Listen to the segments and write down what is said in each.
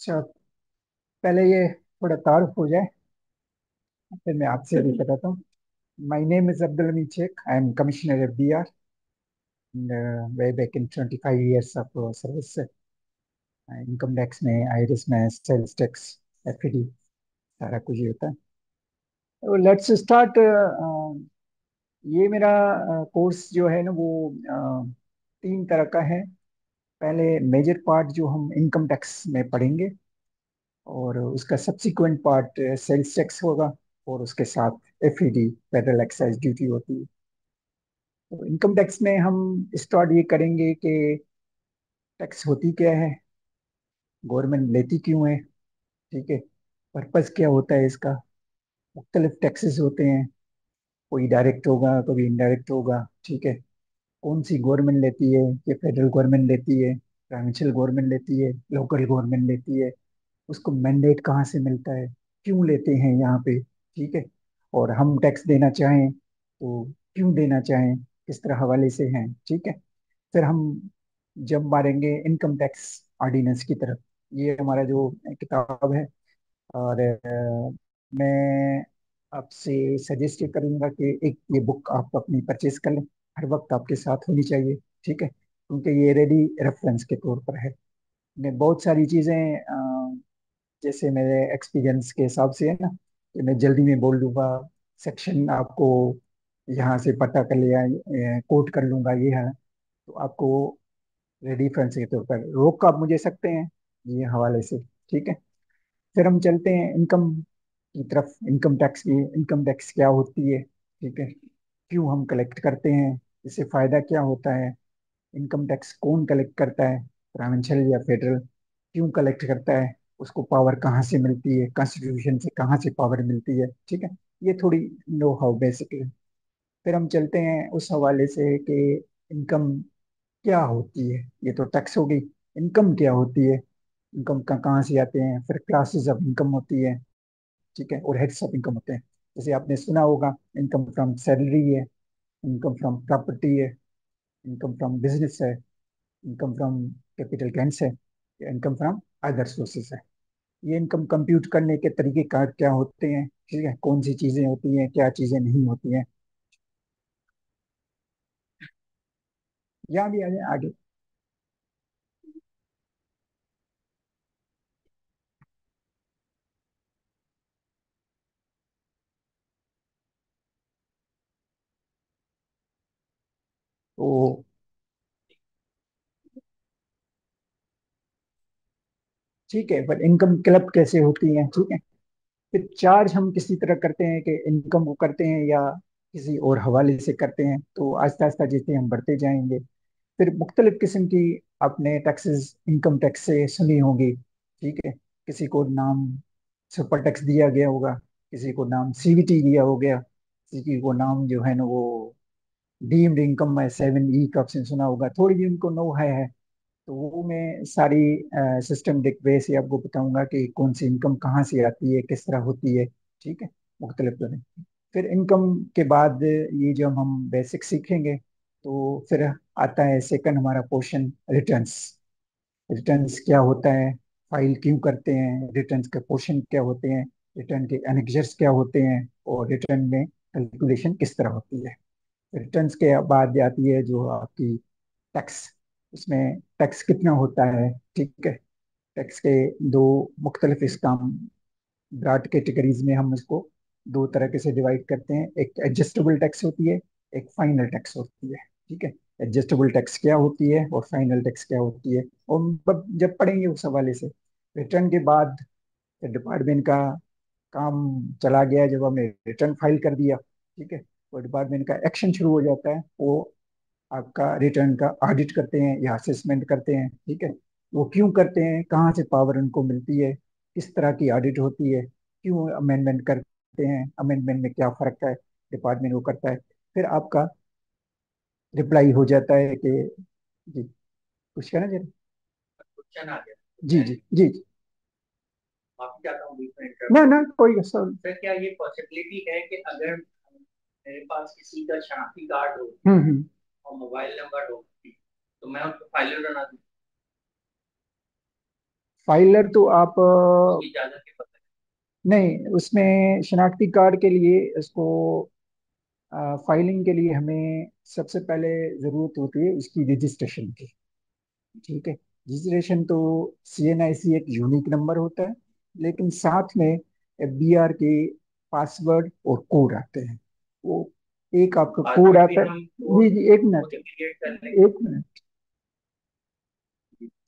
अच्छा, पहले ये थोड़ा तारुफ हो जाए, फिर मैं आपसे भी बताता हूँ। My name is Abdul Hamid Sheikh. I am commissioner FDR, way back in 25 years of service. Income tax में, आईआरएस में, सेल्स टैक्स, एफईडी, सारा कुछ ही होता है। तो लेट्स स्टार्ट। ये मेरा कोर्स जो है ना वो तीन तरह का है। पहले मेजर पार्ट जो हम इनकम टैक्स में पढ़ेंगे, और उसका सब्सिक्वेंट पार्ट सेल्स टैक्स होगा, और उसके साथ एफईडी, फेडरल एक्साइज ड्यूटी होती है। तो इनकम टैक्स में हम स्टार्ट ये करेंगे कि टैक्स होती क्या है, गवर्नमेंट लेती क्यों है, ठीक है, पर्पस क्या होता है इसका। मुख्तलिफ टैक्सेस होते हैं, कोई डायरेक्ट होगा, कभी इनडायरेक्ट होगा, ठीक है। कौन सी गवर्नमेंट लेती है, ये फेडरल गवर्नमेंट लेती है, प्रोविंशियल गवर्नमेंट लेती है, लोकल गवर्नमेंट लेती है, उसको मैंडेट कहाँ से मिलता है, क्यों लेते हैं यहाँ पे, ठीक है। और हम टैक्स देना चाहें तो क्यों देना चाहें, किस तरह हवाले से हैं, ठीक है। फिर हम जब मारेंगे इनकम टैक्स ऑर्डिनेंस की तरफ। ये हमारा जो किताब है। और मैं आपसे सजेस्ट ये करूंगा कि एक ये बुक आप अपनी परचेज कर लें, हर वक्त आपके साथ होनी चाहिए, ठीक है, क्योंकि ये रेडी रेफरेंस के तौर पर है। मैं बहुत सारी चीज़ें जैसे मेरे एक्सपीरियंस के हिसाब से है ना, कि मैं जल्दी में बोल दूंगा, सेक्शन आपको यहाँ से पता कर लिया, कोट कर लूंगा, ये है। तो आपको रेडी रेफरेंस के तौर पर रोक आप मुझे सकते हैं ये हवाले से, ठीक है। फिर हम चलते हैं इनकम की तरफ। इनकम टैक्स की, इनकम टैक्स क्या होती है, ठीक है, क्यों हम कलेक्ट करते हैं, इससे फायदा क्या होता है, इनकम टैक्स कौन कलेक्ट करता है, प्रोविंशियल या फेडरल, क्यों कलेक्ट करता है, उसको पावर कहाँ से मिलती है, कॉन्स्टिट्यूशन से कहाँ से पावर मिलती है, ठीक है। ये थोड़ी नो हाउ बेसिकली। फिर हम चलते हैं उस हवाले से कि इनकम क्या होती है। ये तो टैक्स हो गई। इनकम क्या होती है, इनकम कहाँ से आते हैं, फिर क्लासेस ऑफ इनकम होती है, ठीक है, और हेड्स ऑफ इनकम होते हैं। जैसे आपने सुना होगा, इनकम फ्रॉम सैलरी है, इनकम फ्रॉम प्रॉपर्टी है, इनकम फ्रॉम बिजनेस है, इनकम फ्रॉम कैपिटल गेन्स है, इनकम फ्रॉम अदर सोर्सेस है। ये इनकम कंप्यूट करने के तरीके कार क्या होते हैं, ठीक है, कौन सी चीजें होती हैं, क्या चीजें नहीं होती हैं। यहाँ भी आगे आगे। तो ठीक है, पर इनकम क्लब कैसे होती है, ठीक है। फिर चार्ज हम किसी तरह करते हैं, कि इनकम को करते हैं या किसी और हवाले से करते हैं। तो आहिस्ता आहिस्ता जैसे हम बढ़ते जाएंगे, फिर मुख्तलिफ किस्म की आपने टैक्सेस इनकम टैक्स से सुनी होगी, ठीक है। किसी को नाम सुपर टैक्स दिया गया होगा, किसी को नाम सीवीटी दिया हो गया, किसी को नाम जो है ना वो डीम्ड इनकम है, 7E का आपने सुना होगा, थोड़ी जी उनको नो है। तो वो मैं सारी सिस्टमेटिक वे से आपको बताऊंगा कि कौन सी इनकम कहाँ से आती है, किस तरह होती है, ठीक है, मुख्तलिफ तरह। फिर इनकम के बाद ये जो हम बेसिक सीखेंगे, तो फिर आता है सेकंड हमारा पोर्शन, रिटर्न्स। रिटर्न्स क्या होता है, फाइल क्यों करते हैं, रिटर्न्स के पोर्शन क्या होते हैं, रिटर्न के एनेक्जर्स क्या होते हैं, और रिटर्न में कैलकुलेशन किस तरह होती है। रिटर्न्स के बाद आती है जो आपकी टैक्स। उसमें टैक्स कितना होता है, ठीक है। टैक्स के दो मुख्तलिफ इस्काम, ब्रॉड कैटेगरीज में हम इसको दो तरह से डिवाइड करते हैं। एक एडजस्टेबल टैक्स होती है, एक फाइनल टैक्स होती है, ठीक है। एडजस्टेबल टैक्स क्या होती है और फाइनल टैक्स क्या होती है, और जब पढ़ेंगे उस हवाले से। रिटर्न के बाद डिपार्टमेंट का काम चला गया, जब हमने रिटर्न फाइल कर दिया, ठीक है, तो डिपार्टमेंट का एक्शन शुरू हो जाता है। वो आपका रिटर्न का ऑडिट करते हैं या असेसमेंट करते हैं, ठीक है। वो क्यों करते हैं, कहाँ से पावर उनको मिलती है, किस तरह की ऑडिट होती है, क्यों अमेंडमेंट करते हैं, अमेंडमेंट में क्या फर्क है, डिपार्टमेंट वो करता है। फिर आपका रिप्लाई हो जाता है कि जी, कुछ कहना चाहिए। क्वेश्चन आ गया। जी जी जी जी। माफी चाहता हूँ बीच में ना ना, कोई सर। सर क्या ये पॉसिबिलिटी है कि अगर मेरे पास किसी का शनाख्ती कार्ड हो और मोबाइल नंबर हो, तो मैं उसको फाइल बना दूं? फाइलर तो आप नहीं, उसमें शनाख्ती कार्ड के लिए उसको फाइलिंग के लिए हमें सबसे पहले जरूरत होती है उसकी रजिस्ट्रेशन की। ठीक है। रजिस्ट्रेशन तो CNIC एक यूनिक नंबर होता है, लेकिन साथ में FBR के पासवर्ड और कोड आते हैं। वो एक आपका कोड आता है। जी जी, एक मिनट, एक मिनट।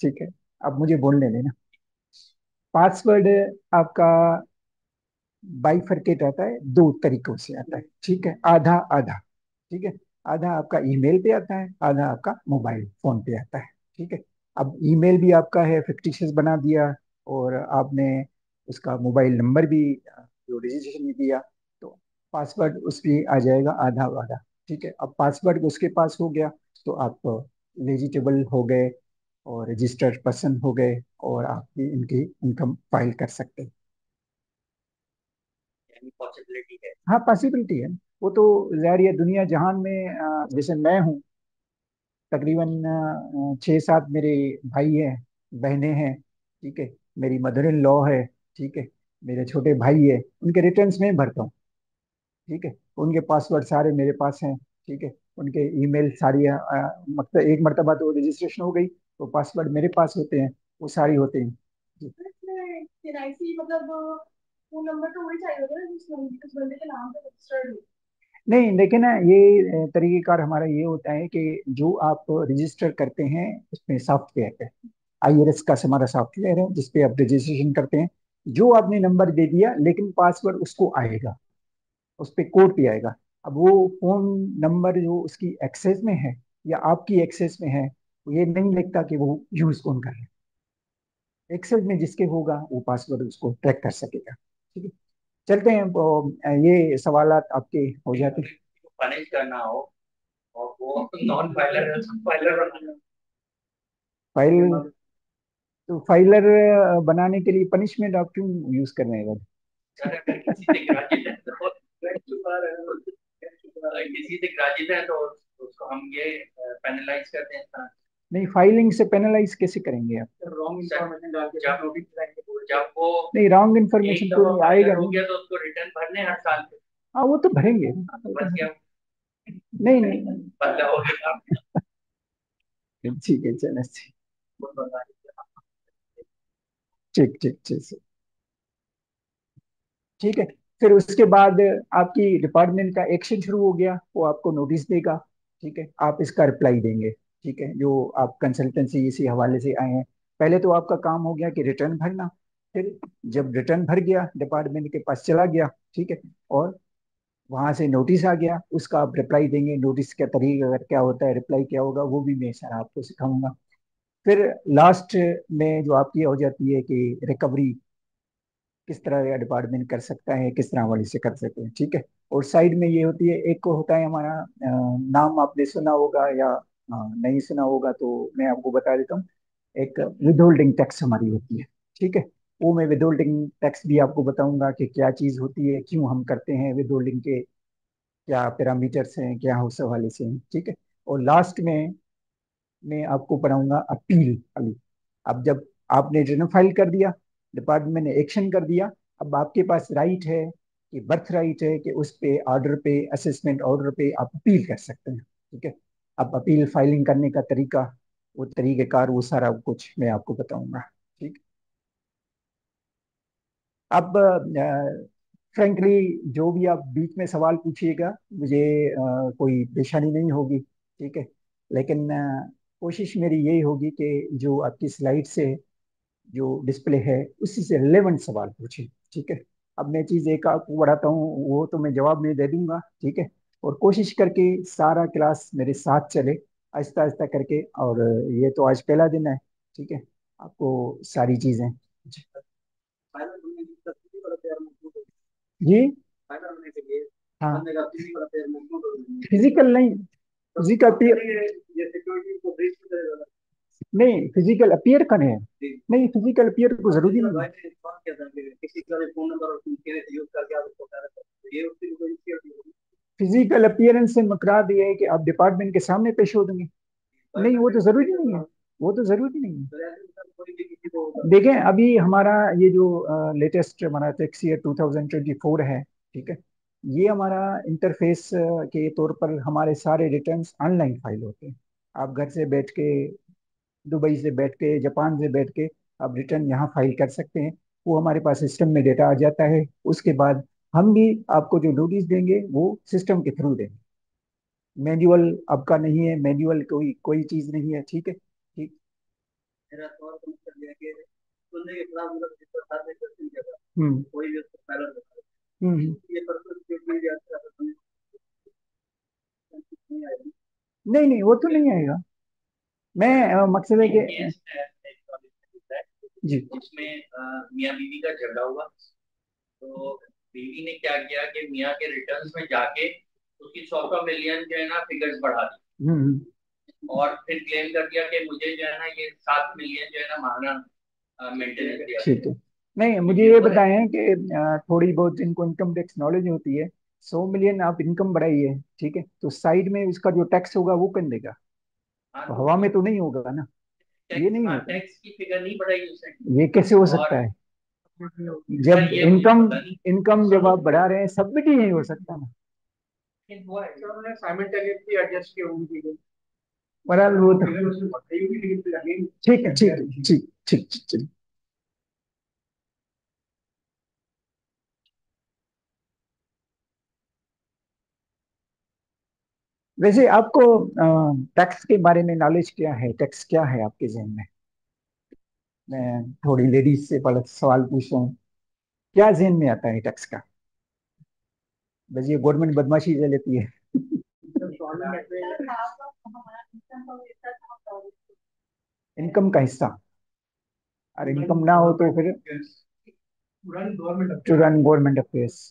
ठीक है, अब मुझे बोलने देना। पासवर्ड आपका बाइफरकेट आता है, दो तरीकों से आता है। ठीक है, आधा आधा। ठीक है। आधा आपका ईमेल पे आता है, आधा आपका मोबाइल फोन पे आता है। ठीक है। अब ईमेल भी आपका है फिक्टिशियस बना दिया, और आपने उसका मोबाइल नंबर भी जो रजिस्ट्रेशन में दिया, तो पासवर्ड उस पे आ जाएगा आधा आधा। ठीक है, अब पासवर्ड उसके पास हो गया, तो आप एलिजिबल हो गए और रजिस्टर्ड पर्सन हो गए, और आप भी इनकी इनकम फाइल कर सकते हैं। पॉसिबिलिटी है, हाँ पॉसिबिलिटी है। वो तो जाहिर है, दुनिया जहान में जैसे मैं हूँ, तकरीबन 6-7 मेरे भाई हैं, बहनें हैं। ठीक है। मेरी मदर इन लॉ है। ठीक है। मेरे छोटे भाई है, उनके रिटर्न्स में भरता हूँ। ठीक है। उनके पासवर्ड सारे मेरे पास हैं। ठीक है। उनके ईमेल सारी मतलब एक मरतबा तो रजिस्ट्रेशन हो गई, तो पासवर्ड मेरे पास होते हैं, वो सारी होते हैं। जी। KYC मतलब फोन नंबर तो वही चाहिए होगा ना जिस बंदे के नाम पे रजिस्टर्ड हो। नहीं, देखिए ना, ये तरीकेकार हमारा ये होता है कि जो आप रजिस्टर करते हैं उसमें सॉफ्टवेयर पे, IRS का हमारा सॉफ्टवेयर है जिसपे आप रजिस्ट्रेशन करते हैं। जो आपने नंबर दे दिया, लेकिन पासवर्ड उसको आएगा, उस पे कोड भी आएगा। अब वो फोन नंबर जो उसकी एक्सेस में है या आपकी एक्सेस में है, वो ये नहीं लिखता कि वो यूज कौन कर रहा है। एक्सेस में जिसके होगा वो पासवर्ड उसको ट्रैक कर सकेगा। ठीक है। चलते हैं, ये सवालात आपके हो जाते हैं। पनिश करना हो और वो नॉन फाइलर फाइलर फाइल, तो फाइलर बनाने के लिए पनिशमेंट आप क्यों यूज कर रहे हैं? किसी से ग्राजित है तो उसको हम ये पेनलाइज करते हैं। नहीं, फाइलिंग से पेनलाइज कैसे करेंगे आप? रॉन्ग इन्फॉर्मेशन डाल के जब नोटिस कराएंगे, जब वो नहीं, रॉन्ग इन्फॉर्मेशन तो नहीं आएगा हो गया तो उसको रिटर्न भरने हर साल। हाँ, वो तो भरेंगे। बस क्या, नहीं नहीं बदला हो गया। ठीक है, चलो ठीक ठीक ठीक। ठीक है। फिर उसके बाद आपकी डिपार्टमेंट का एक्शन शुरू हो गया, वो आपको नोटिस देगा। ठीक है, आप इसका रिप्लाई देंगे। ठीक है, जो आप कंसल्टेंसी इसी हवाले से आए हैं, पहले तो आपका काम हो गया कि रिटर्न भरना। फिर जब रिटर्न भर गया, डिपार्टमेंट के पास चला गया। ठीक है। और वहां से नोटिस आ गया, उसका आप रिप्लाई देंगे। नोटिस का तरीका अगर क्या होता है, रिप्लाई क्या होगा, वो भी मैं सारा आपको सिखाऊंगा। फिर लास्ट में जो आपकी हो जाती है कि रिकवरी किस तरह का डिपार्टमेंट कर सकता है, किस तरह वाली से कर सकते हैं। ठीक है। और साइड में ये होती है, एक को होता है हमारा नाम आपने सुना होगा या नहीं सुना होगा, तो मैं आपको बता देता हूँ। एक विद होल्डिंग टैक्स हमारी होती है। ठीक है। वो मैं विद होल्डिंग टैक्स भी आपको बताऊंगा कि क्या चीज़ होती है, क्यों हम करते हैं विद होल्डिंग के, क्या पैरामीटर्स हैं, क्या उस हवाले से हैं। ठीक है। और लास्ट में मैं आपको पढ़ाऊंगा अपील वाली। अब जब आपने रिटर्न फाइल कर दिया, डिपार्टमेंट ने एक्शन कर दिया, अब आपके पास राइट है कि बर्थ राइट है कि उस पे ऑर्डर पे, असेसमेंट ऑर्डर पे आप अपील कर सकते हैं। ठीक है। अब अपील फाइलिंग करने का तरीका, वो तरीकेकार, वो सारा कुछ मैं आपको बताऊंगा। ठीक। अब फ्रेंकली जो भी आप बीच में सवाल पूछिएगा, मुझे कोई परेशानी नहीं होगी। ठीक है। लेकिन कोशिश मेरी यही होगी कि जो आपकी स्लाइड से जो डिस्प्ले है उसी से रिलेवेंट सवाल पूछे। ठीक है। अब मैं चीज़ एक आपको बढ़ाता हूँ, वो तो मैं जवाब नहीं दे दूंगा। ठीक है। और कोशिश करके सारा क्लास मेरे साथ चले, आहिस्ता आहिस्ता करके। और ये तो आज पहला दिन है। ठीक है। आपको सारी चीज़ें जी, हाँ, फिजिकल नहीं, फिजिकल नहीं, फिजिकल अपीयर करने हैं। नहीं, फिजिकल अपीयर तो जरूरी नहीं है। फिजिकल अपीयरेंस से मुराद ये है कि आप डिपार्टमेंट के सामने पेश हो देंगे। नहीं, वो तो जरूरी नहीं है, वो तो जरूरी नहीं है। देखें, अभी हमारा ये जो लेटेस्ट हमारा टैक्स ईयर 2024 है, ठीक है, ये हमारा इंटरफेस के तौर पर हमारे सारे रिटर्न्स ऑनलाइन फाइल होते हैं। आप घर से बैठ के, दुबई से बैठ के, जापान से बैठ के आप रिटर्न यहाँ फाइल कर सकते हैं। वो हमारे पास सिस्टम में डेटा आ जाता है। उसके बाद हम भी आपको जो नोटिस देंगे वो सिस्टम के थ्रू देंगे। मैनुअल आपका नहीं है, मैनुअल कोई कोई चीज नहीं है, ठीक है, ठीक। हम्म हम्म। नहीं नहीं, वो तो नहीं आएगा। मैं मकसद है कि जी। उसमें मियाँ बीवी का झगड़ा हुआ, तो बीवी ने क्या किया कि मियाँ के रिटर्न्स में जाके उसकी 100 का मिलियन जो है ना फिगर्स बढ़ा दी, और फिर क्लेम कर दिया कि मुझे जो है ना ये 7 मिलियन जो है ना मांगना मेंटेनेंस दिया। ठीक है। नहीं, मुझे ये बताएं कि थोड़ी बहुत इनको इनकम टैक्स नॉलेज होती है। 100 मिलियन आप इनकम बढ़ाइए, ठीक है, तो साइड में उसका जो टैक्स होगा वो कौन देगा? तो हवा में तो नहीं होगा ना, ये नहीं होगा। टैक्स की फिगर नहीं बढ़ाई उसने, ये कैसे हो सकता है? जब इनकम इनकम जब आप बढ़ा रहे हैं, सबमिट ही नहीं हो सकता ना। बहरहाल वो तो ठीक है, ठीक है, ठीक ठीक ठीक। वैसे आपको टैक्स के बारे में नॉलेज क्या है? टैक्स क्या है आपके जहन में? मैं थोड़ी लेडीज से पहले सवाल पूछूं, क्या जहन में आता है टैक्स का? बस ये गवर्नमेंट बदमाशी से लेती है। इनकम का हिस्सा। और इनकम ना हो तो फिर to run government affairs.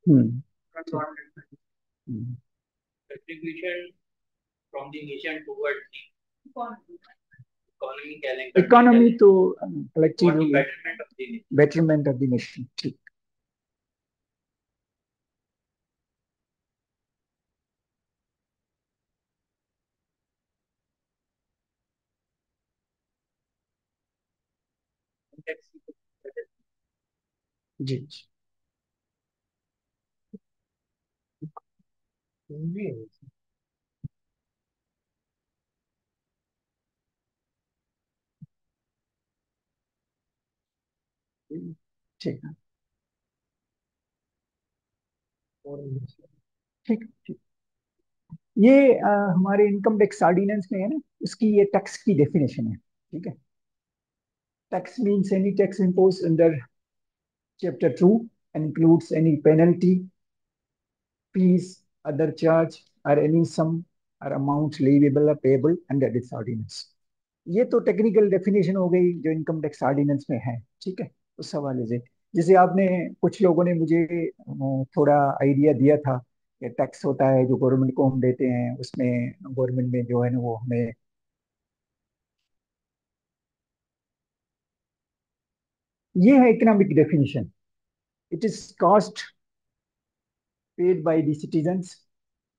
Hmm contribution from the nation towards the economy calendar economy तो collective for the betterment of the nation, betterment of the nation, ठीक। जी जी, ठीक है, ठीक ठीक। ये हमारे इनकम टैक्स ऑर्डिनेंस में है ना, उसकी ये टैक्स की डेफिनेशन है, ठीक है। Tax means any tax impose under chapter 2 includes any penalty, fees, other charge, or any sum or amount leviable or payable under this ordinance। ये तो टेक्निकल डेफिनेशन हो गई जो इनकम टैक्स ऑर्डिनेंस में है, ठीक है। उस हवाले से जैसे आपने, कुछ लोगों ने मुझे थोड़ा आइडिया दिया था कि टैक्स होता है जो गवर्नमेंट को हम देते हैं, उसमें गवर्नमेंट में जो है ना वो हमें, ये है economic definition. It is cost paid by the citizens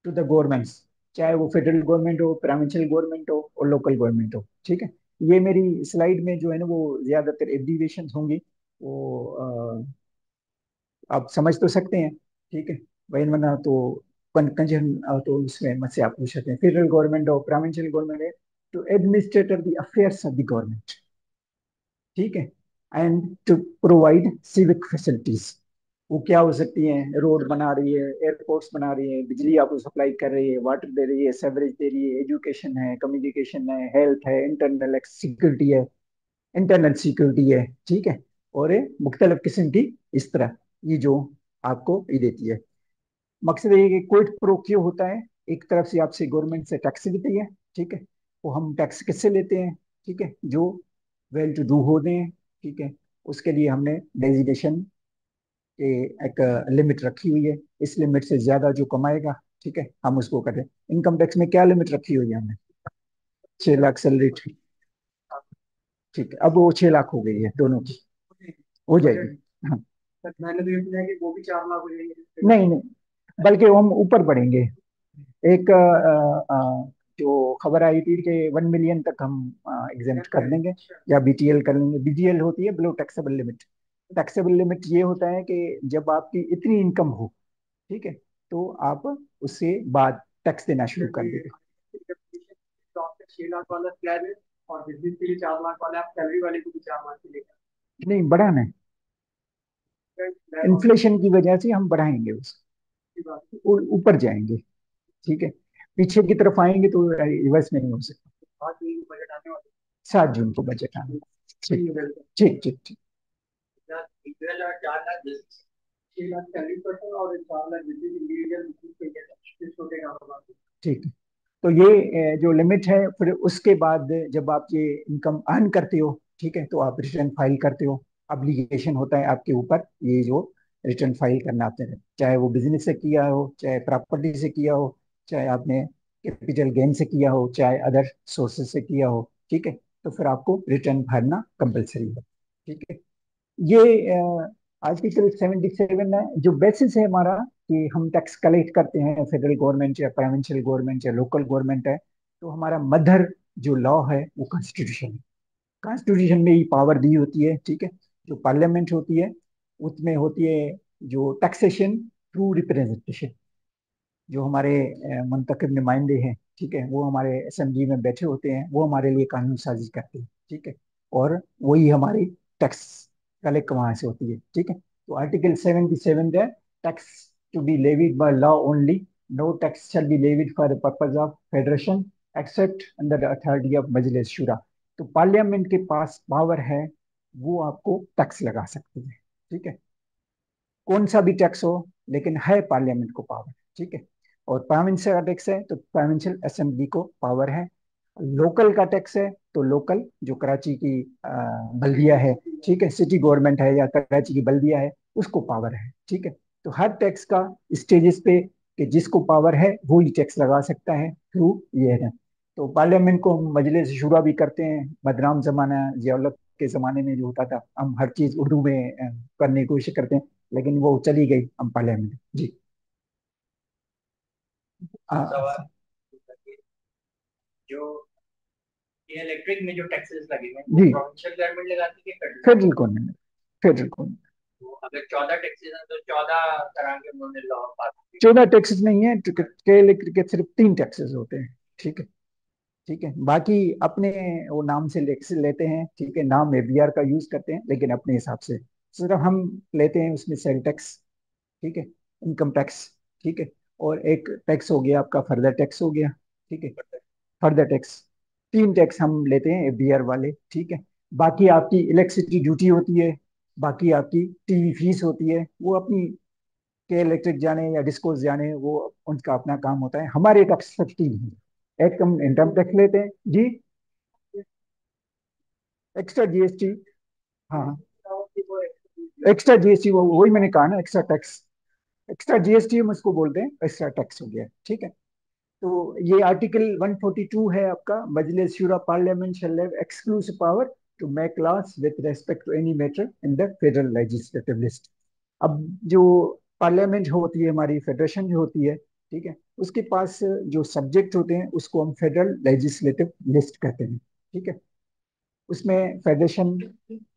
to the governments, चाहे वो फेडरल गवर्नमेंट हो, प्रोविंशियल गवर्नमेंट हो और लोकल गवर्नमेंट हो, ठीक है। ये मेरी स्लाइड में जो है ना वो ज्यादातर एब्रीविएशन होंगी, वो आप समझ तो सकते हैं, ठीक है। वही वरना तो कंजन तो उसमें मत से आप पूछ सकते हैं, फेडरल गवर्नमेंट हो, प्रोविंशियल गवर्नमेंट है, to administrator the affairs of the government, ठीक है, and to provide civic facilities. वो क्या हो सकती हैं? रोड बना रही है, एयरपोर्ट्स बना रही है, बिजली आपको सप्लाई कर रही है, वाटर दे रही है, सेवरेज दे रही है, एजुकेशन है, कम्युनिकेशन है, हेल्थ है, इंटरनल सिक्योरिटी है, इंटरनल सिक्योरिटी है, ठीक है। और मुख्तलिफ किस्म की इस तरह ये जो आपको ये देती है। मकसद ये है कि क्विड प्रो क्यों होता है। एक तरफ से आपसे गवर्नमेंट से टैक्स लेती है, ठीक है। वो हम टैक्स किससे लेते हैं? ठीक है, जो वेल टू डू होते हैं, ठीक है। उसके लिए हमने डेजिग्नेशन के एक लिमिट रखी हुई है। इस लिमिट से ज्यादा जो कमाएगा, ठीक है, हम उसको करें। इनकम टैक्स में क्या लिमिट रखी हुई है हमने? 6 लाख सैलरी, ठीक है। अब वो 6 लाख हो गई है दोनों की, हो जाएगी। हाँ, मैंने तो ये सुना है कि वो भी 4 लाख हो जाएंगे। नहीं नहीं, बल्कि हम ऊपर बढ़ेंगे। एक जो खबर आई थी कि 1 मिलियन तक हम एग्जेम्प्ट कर देंगे, या बीटीएल कर लेंगे। बीटीएल होती है below taxable limit. Taxable limit ये होता है कि जब आपकी इतनी इनकम हो, ठीक है, तो आप उससे बाद टैक्स देना शुरू कर देते। 6 लाख वाला प्लान है, और बिजनेस के लिए 4 लाख वाला, आप सैलरी वाले को भी 4 लाख के लेकर नहीं बढ़ाना है। इन्फ्लेशन की वजह से हम बढ़ाएंगे उसको, ऊपर जाएंगे। ठीक है, पीछे की तरफ आएंगे तो रिवर्स में नहीं हो सकता। 7 जून को बजट आने वाला, 7 जून को बजट आने वाला। ठीक ठीक ठीक ठीक। 4 लाख 6 लाख सैलरी पर्सन और 4 लाख बिजनेस इंडिविजुअल छोटे कारोबार। ठीक है, तो ये जो लिमिट है, फिर उसके बाद जब आप ये इनकम अर्न करते हो, ठीक है, तो आप रिटर्न फाइल करते हो। अब्लिगेशन होता है आपके ऊपर ये जो रिटर्न फाइल करना आते हैं, चाहे वो बिजनेस से किया हो, चाहे प्रॉपर्टी से किया हो, चाहे आपने कैपिटल गेन से किया हो, चाहे अदर सोर्सेज से किया हो। ठीक है, तो फिर आपको रिटर्न भरना कंपलसरी है। ठीक है, ये आर्टिकल 77 है, जो बेसिस है हमारा कि हम टैक्स कलेक्ट करते हैं, फेडरल गवर्नमेंट या प्रोविंशियल गवर्नमेंट या लोकल गवर्नमेंट है, तो हमारा मदर जो लॉ है वो कॉन्स्टिट्यूशन है। कॉन्स्टिट्यूशन में ही पावर दी होती है। ठीक है, जो पार्लियामेंट होती है उसमें होती है जो टैक्सेशन थ्रू रिप्रेजेंटेशन। जो हमारे मुंतखब नुमाइंदे हैं, ठीक है, वो हमारे असेंबली में बैठे होते हैं, वो हमारे लिए कानून साजी करते हैं। ठीक है, और वही हमारी टैक्स कलेक्ट वहां से होती है। ठीक है, तो आर्टिकल 77 है, tax to be levied by law only, no tax shall be levied for the purpose of federation except under the authority of Majlis Shura. तो पार्लियामेंट के पास पावर है, वो आपको टैक्स लगा सकती है। ठीक है, कौन सा भी टैक्स हो, लेकिन है पार्लियामेंट को पावर। ठीक है, और प्रोविंस का टैक्स है तो प्रोविंशियल असेंबली को पावर है। लोकल का टैक्स है तो लोकल जो कराची की बल्दिया है, ठीक है, सिटी गवर्नमेंट है या कराची की बल्दिया है, उसको पावर है। ठीक है, तो हर टैक्स का स्टेजेस पे कि जिसको पावर है वो ही टैक्स लगा सकता है थ्रू ये है। तो पार्लियामेंट को हम मजलिस शुरा भी करते हैं। बदनाम जमाना जियाउल के जमाने में जो होता था, हम हर चीज उर्दू में करने की कोशिश करते हैं, लेकिन वो चली गई हम पार्लियामेंट। जी सवाल जो ये इलेक्ट्रिक में जो टैक्सेस लगेंगे वो जी प्रोविंशियल गवर्नमेंट लगाती है फेडरल गवर्नमेंट। फेडरल गवर्नमेंट, तो अगर 14 टैक्सेस हैं तो 14 तरह के उन्होंने लॉ पास किए। 14 टैक्सेस नहीं है, के इलेक्ट्रिक के सिर्फ 3 टैक्सेस होते हैं। ठीक है, ठीक है, बाकी अपने वो नाम से लेते हैं। ठीक है, नाम एबीआर का यूज करते हैं, लेकिन अपने हिसाब से सिर्फ हम लेते हैं उसमें सेल टैक्स, ठीक है, इनकम टैक्स, ठीक है, और एक टैक्स हो गया आपका फर्दर टैक्स हो गया। ठीक है, फर्दर टैक्स, 3 टैक्स हम लेते हैं एफडीआर वाले। ठीक है, बाकी आपकी इलेक्ट्रिसिटी ड्यूटी होती है, बाकी आपकी टीवी फीस होती है, वो अपनी के इलेक्ट्रिक जाने या डिस्कोस जाने, वो उनका अपना काम होता है। हमारे टैक्स सिर्फ 3 है। एक हम इनकम टैक्स लेते हैं जी, एक्स्ट्रा जीएसटी। हाँ, एक्स्ट्रा जीएसटी वो वही मैंने कहा ना, एक्स्ट्रा टैक्स। एक्स्ट्रा जीएसटी हम उसको बोलते हैं, एक्स्ट्रा टैक्स हो गया। ठीक है, तो ये आर्टिकल 142 है आपका, Majlis Shura parliament shall have exclusive power to make laws with respect to any matter in the federal legislative list. अब जो पार्लियामेंट होती है हमारी, फेडरेशन जो होती है, ठीक है, उसके पास जो सब्जेक्ट होते हैं उसको हम फेडरल लेजिस्लेटिव लिस्ट कहते हैं। ठीक है, उसमें फेडरेशन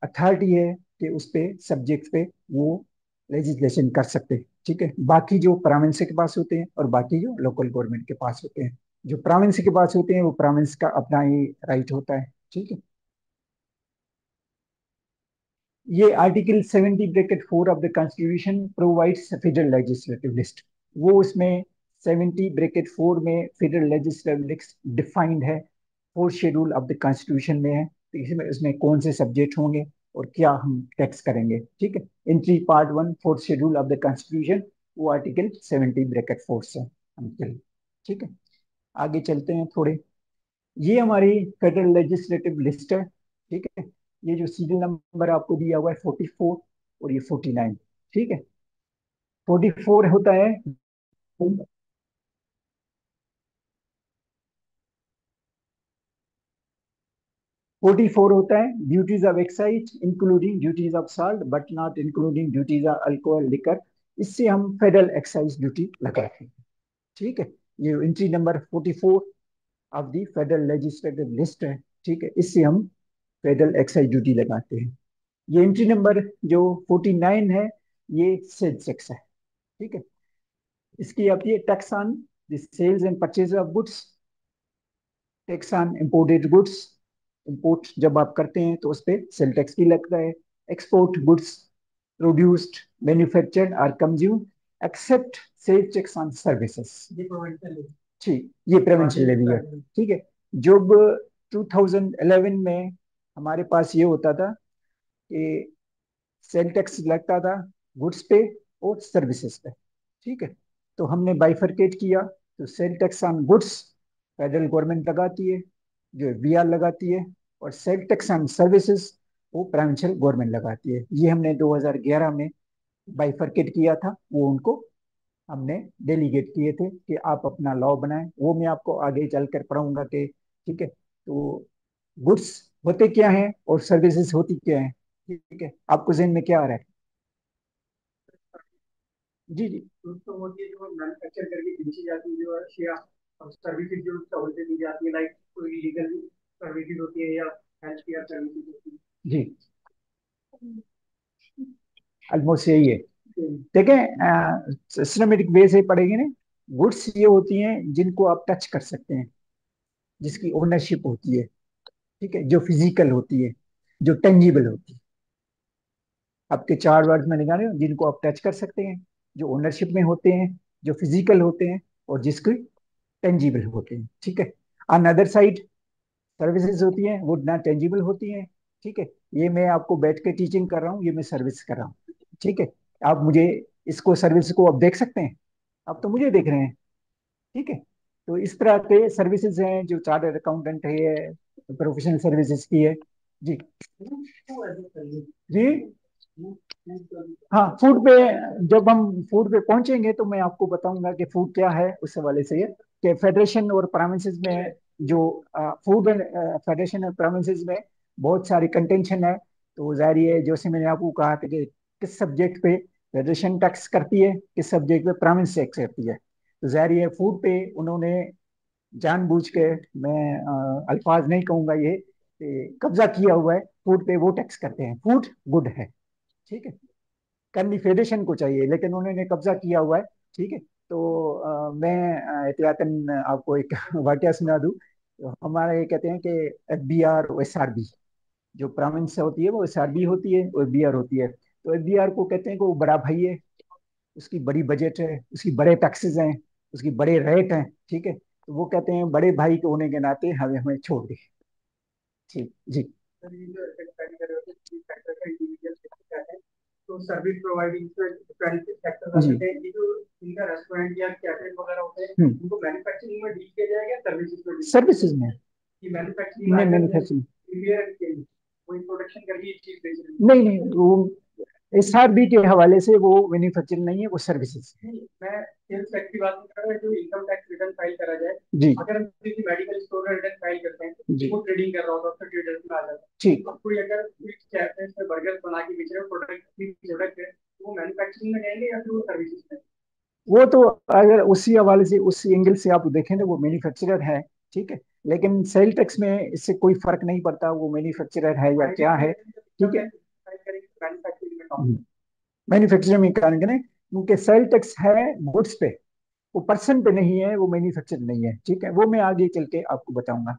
अथॉरिटी है कि उस पे सब्जेक्ट पे वो लेजिस्लेशन कर सकते हैं। ठीक है, बाकी जो प्रोविंस के पास होते हैं और बाकी जो लोकल गवर्नमेंट के पास होते हैं, जो प्रोविंस के पास होते हैं वो प्रोविंस का अपना ही राइट होता है। ठीक है, ये article 70 bracket 4 of the constitution provides federal legislative list. वो उसमें 70 ब्रैकेट 4 में फेडरल लेजिस्लेटिव लिस्ट डिफाइंड है, 4th schedule of the constitution में है। तो इसमें उसमें कौन से सब्जेक्ट होंगे और क्या हम टैक्स करेंगे। ठीक है, entry part 1 4th schedule of the constitution, वो आर्टिकल 70 ब्रैकेट 4 से हम चलें। ठीक है, आगे चलते हैं थोड़े। ये हमारी फेडरल लेजिस्लेटिव लिस्ट है। ठीक है, ये जो सीरियल नंबर आपको दिया हुआ है 44 और ये 49। ठीक है, 44 होता है, 44 होता है duties of excise including duties of salt but not including duties of alcohol liquor. इससे हम फेडरल एक्साइज ड्यूटी लगाते हैं। ठीक है, ये entry number 44 of the federal legislative list है, ठीक है, इससे हम फेडरल एक्साइज ड्यूटी लगाते हैं। ये एंट्री नंबर जो 49 है, ये सेल्स टैक्स है, ठीक है। इसकी आती है tax on the sales and purchase of goods, tax on imported goods, import जब आप करते हैं तो उस पर सेल टैक्स भी लगता है। Export goods produced manufactured or consumed except sale tax on services, ठीक, ये प्रेवेंशन लेवी है, ठीक है। जब 2011 में हमारे पास ये होता था कि सेल टैक्स लगता था गुड्स पे और सर्विसेज पे, ठीक है। तो हमने बाइफरकेट किया, तो cell tax on goods federal government लगाती है, जो बीआर लगाती है, और सेल टैक्स ऑन सर्विसेज वो प्रोविंशियल गवर्नमेंट लगाती है। ये हमने 2011 में बाइफरकेट किया था, वो उनको हमने डेलीगेट किए थे कि आप अपना लॉ बनाएं। वो मैं आपको आगे चलकर पढ़ाऊंगा कि ठीक है, तो गुड्स होते क्या हैं और सर्विसेज होती क्या हैं, ठीक है, आपको जहन में क्या आ रहा है? जी जी। तो वो ये जो मैन्युफैक्चर करके बेची जाती है जो है, या सर्विसेज जो सहूलतें दी जाती है, लाइक कोई लीगल सर्विसेज होती है या हेल्थ केयर सर्विसेज होती है जी, ऑलमोस्ट यही है। देखें सिस्टमेटिक वे से पढ़ेंगे ना, गुड्स ये होती हैं जिनको आप टच कर सकते हैं, जिसकी ओनरशिप होती है, ठीक है, जो फिजिकल होती है, जो टेंजिबल होती है। आपके चार वर्ड में निकाले जिनको आप टच कर सकते हैं, जो ओनरशिप में होते हैं, जो फिजिकल होते हैं, और जिसके टेंजिबल होते हैं, ठीक है। ऑन अदर साइड सर्विसेज होती हैं वो ना टेंजिबल होती हैं, ठीक है। ये मैं आपको बैठ के टीचिंग कर रहा हूँ, ये मैं सर्विस कर रहा हूँ, ठीक है। आप मुझे इसको सर्विस को आप देख सकते हैं, आप तो मुझे देख रहे हैं, ठीक है। तो इस तरह के सर्विसेज हैं जो चार्टर्ड अकाउंटेंट है, प्रोफेशनल सर्विसेज की है जी। जी हाँ, फूड पे, जब हम फूड पे पहुंचेंगे तो मैं आपको बताऊंगा कि फूड क्या है, उस हवाले से ये कि फेडरेशन और प्रोविंसेस में जो फूड एंड फेडरेशन और प्रोविंसेस में बहुत सारी कंटेंशन है। तो जाहिर है जैसे मैंने आपको कहा था कि किस सब्जेक्ट पे फेडरेशन टैक्स करती है, किस सब्जेक्ट पे प्रोविंस टैक्स करती है। तो जाहिर है फूड पे उन्होंने जानबूझ के, मैं अल्फाज नहीं कहूंगा ये, कि कब्जा किया हुआ है, फूड पे वो टैक्स करते हैं। फूड गुड है, ठीक है, करनी फेडरेशन को चाहिए, लेकिन उन्होंने कब्जा किया हुआ है, ठीक है। तो मैं एहतियातन आपको एक वाकया सुना दूं। तो हमारे ये कहते हैं कि एफबीआर और एसआरबी, जो प्रोविंस होती है वो एसआरबी होती है और एफबीआर होती है। तो एफबीआर को कहते हैं कि वो बड़ा भाई है, उसकी बड़ी बजट है, उसकी बड़े टैक्सेस हैं, उसकी बड़े रेट हैं, ठीक है। तो वो कहते हैं बड़े भाई के होने के नाते हमें हमें छोड़ दे, ठीक जी। तो सर्विस प्रोवाइडिंग सेक्टर होते हैं, ये जो इनका रेस्टोरेंट या कैफे वगैरह होते हैं, उनको मैन्युफैक्चरिंग में डील किया जाएगा, सर्विसेज में, सर्विसेज में, ये मैन्युफैक्चरिंग में, मैन्युफैक्चरिंग कोई प्रोडक्शन करके ये चीज बेच रही है। नहीं नहीं, वो एसआरबी के हवाले से वो मैन्युफैक्चरिंग नहीं है, वो सर्विसेज। मैं सेल्स टैक्स की बात नहीं कर रहा, जो इनकम टैक्स रिटर्न फाइल करा जाए जी, अगर हम किसी मेडिकल स्टोर में रिटर्न फाइल करते हैं जी, वो ट्रेडिंग कर रहा होता है, उसका ट्रेडर्स में आ जाता है, ठीक। अब कोई अगर कैफे में बर्गर बना के बेच रहे हो, प्रोडक्ट है, तो वो मैन्युफैक्चरिंग में जाएंगे या फिर वो सर्विसेज में? वो तो अगर उसी हवाले से, उस एंगल से आप देखें तो वो मैन्युफैक्चरर है, ठीक है। लेकिन सेल टैक्स में इससे कोई फर्क नहीं पड़ता वो मैन्युफैक्चरर है या क्या है, ठीक है। मैन्युफैक्चरिंग में कारण करें, क्योंकि सेल टैक्स है गुड्स पे, वो पर्सन पे नहीं है, वो मैन्युफैक्चर नहीं है, ठीक है। वो मैं आगे चल के आपको बताऊंगा,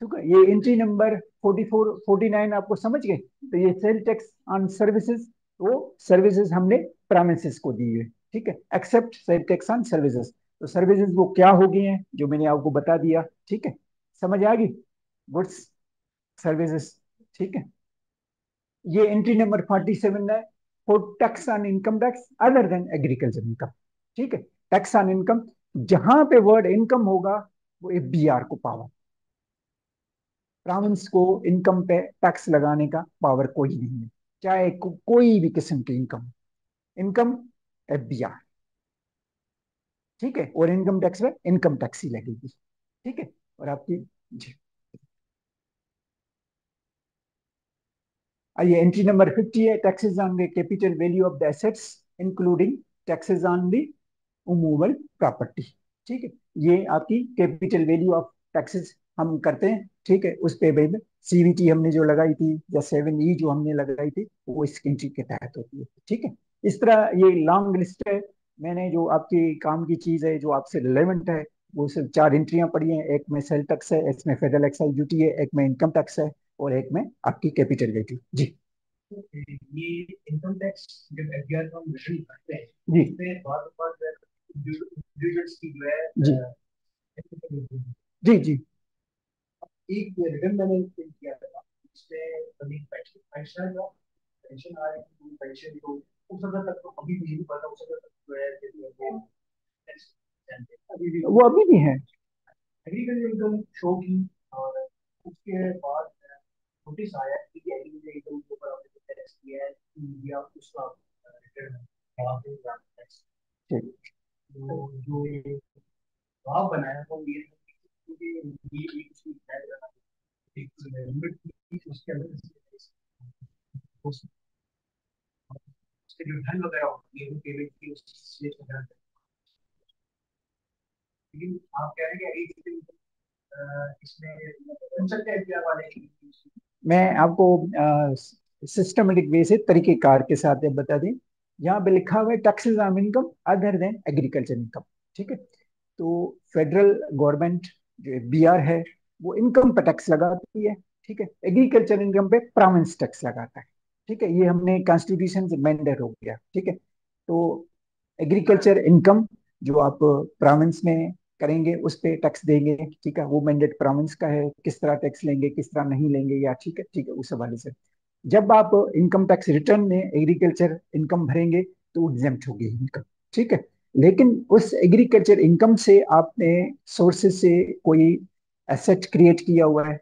ठीक है। ये एंट्री नंबर 44 49 आपको समझ गए। तो ये सेल टैक्स ऑन सर्विसेज, वो सर्विसेज हमने प्रोमिसेस को दी है, ठीक है, except sale tax on services. तो सर्विसेज वो क्या हो गई हैं जो मैंने आपको बता दिया, ठीक है, समझ आ गई, गुड्स सर्विसेज, ठीक है। ये एंट्री नंबर 47 है, for tax on income tax other than agriculture income, ठीक है। टैक्स ऑन इनकम, जहां पे वर्ड इनकम होगा वो एफबीआर को पावर, प्रोविंस को इनकम पे टैक्स लगाने का पावर कोई नहीं है, चाहे कोई भी किस्म की इनकम, इनकम एफबीआर, ठीक है। और इनकम टैक्स में इनकम टैक्स ही लगेगी, ठीक है। और आपकी जी, आइए एंट्री नंबर 50 है, taxes on the capital value of the assets including taxes on the movable property, ठीक है। ये आपकी कैपिटल वैल्यू ऑफ टैक्सेस हम करते हैं, ठीक है, उस पे भाई सीवीटी हमने जो लगाई थी या 7E जो हमने लगाई थी वो इस एंट्री के तहत होती है, ठीक है। इस तरह ये लॉन्ग लिस्ट है। मैंने जो आपकी काम की चीज है जो आपसे रिलेवेंट है वो सिर्फ 4 एंट्रियां पड़ी हैं। एक में सेल टैक्स है, एक में फेडरल एक्साइज ड्यूटी है, एक में इनकम टैक्स है, और एक में आपकी कैपिटल गेटिव। जी ये इनकम टैक्स जब एफडीआर का हम रिटर्न करते हैं जी इसमें बार बार इंडिविजुअल्स की जो है जी जी जी एक रिटर्न मैंने फिल किया था उसमें कभी पेंशन पेंशन जो पेंशन आ रही थी पेंशन तो उस समय तक तो अभी भी नहीं पता उस समय तक जो है अभी भी वो अभी भी है। एग्रीकल्चर इनकम शो की और उसके बाद नोटिस आया कि एग्रीकल्चर इनकम के ऊपर आपने टैक्स किया है या उसका रिटर्न टैक्स ठीक। तो जो भाव बनाया वो ये क्योंकि ये एक उसकी एक लिमिट थी उसके अंदर उसके जो धन वगैरह होती है वो पेमेंट की उससे लेकिन आप कह रहे हैं कि इसमें बन सकते हैं एफडीआर वाले मैं आपको सिस्टमेटिक वे से तरीकेकार के साथ ये बता दें। यहाँ पे लिखा हुआ है taxes on income other than agriculture income, ठीक है। तो फेडरल गवर्नमेंट जो बीआर है वो इनकम पे टैक्स लगाती है, ठीक है। एग्रीकल्चर इनकम पे प्रोविंस टैक्स लगाता है, ठीक है। ये हमने कॉन्स्टिट्यूशन से मैंडेट हो गया, ठीक है। तो एग्रीकल्चर इनकम जो आप प्रोविंस में करेंगे उस पे टैक्स देंगे, ठीक है। वो मैंडेट प्रोविंस का है, किस तरह टैक्स लेंगे किस तरह नहीं लेंगे, या ठीक है, ठीक है, उस हवाले से जब आप इनकम टैक्स रिटर्न में एग्रीकल्चर इनकम भरेंगे तो एग्जेम्प्ट होगी इनकम, ठीक है। लेकिन उस एग्रीकल्चर इनकम से आपने सोर्सेज से कोई एसेट क्रिएट किया हुआ है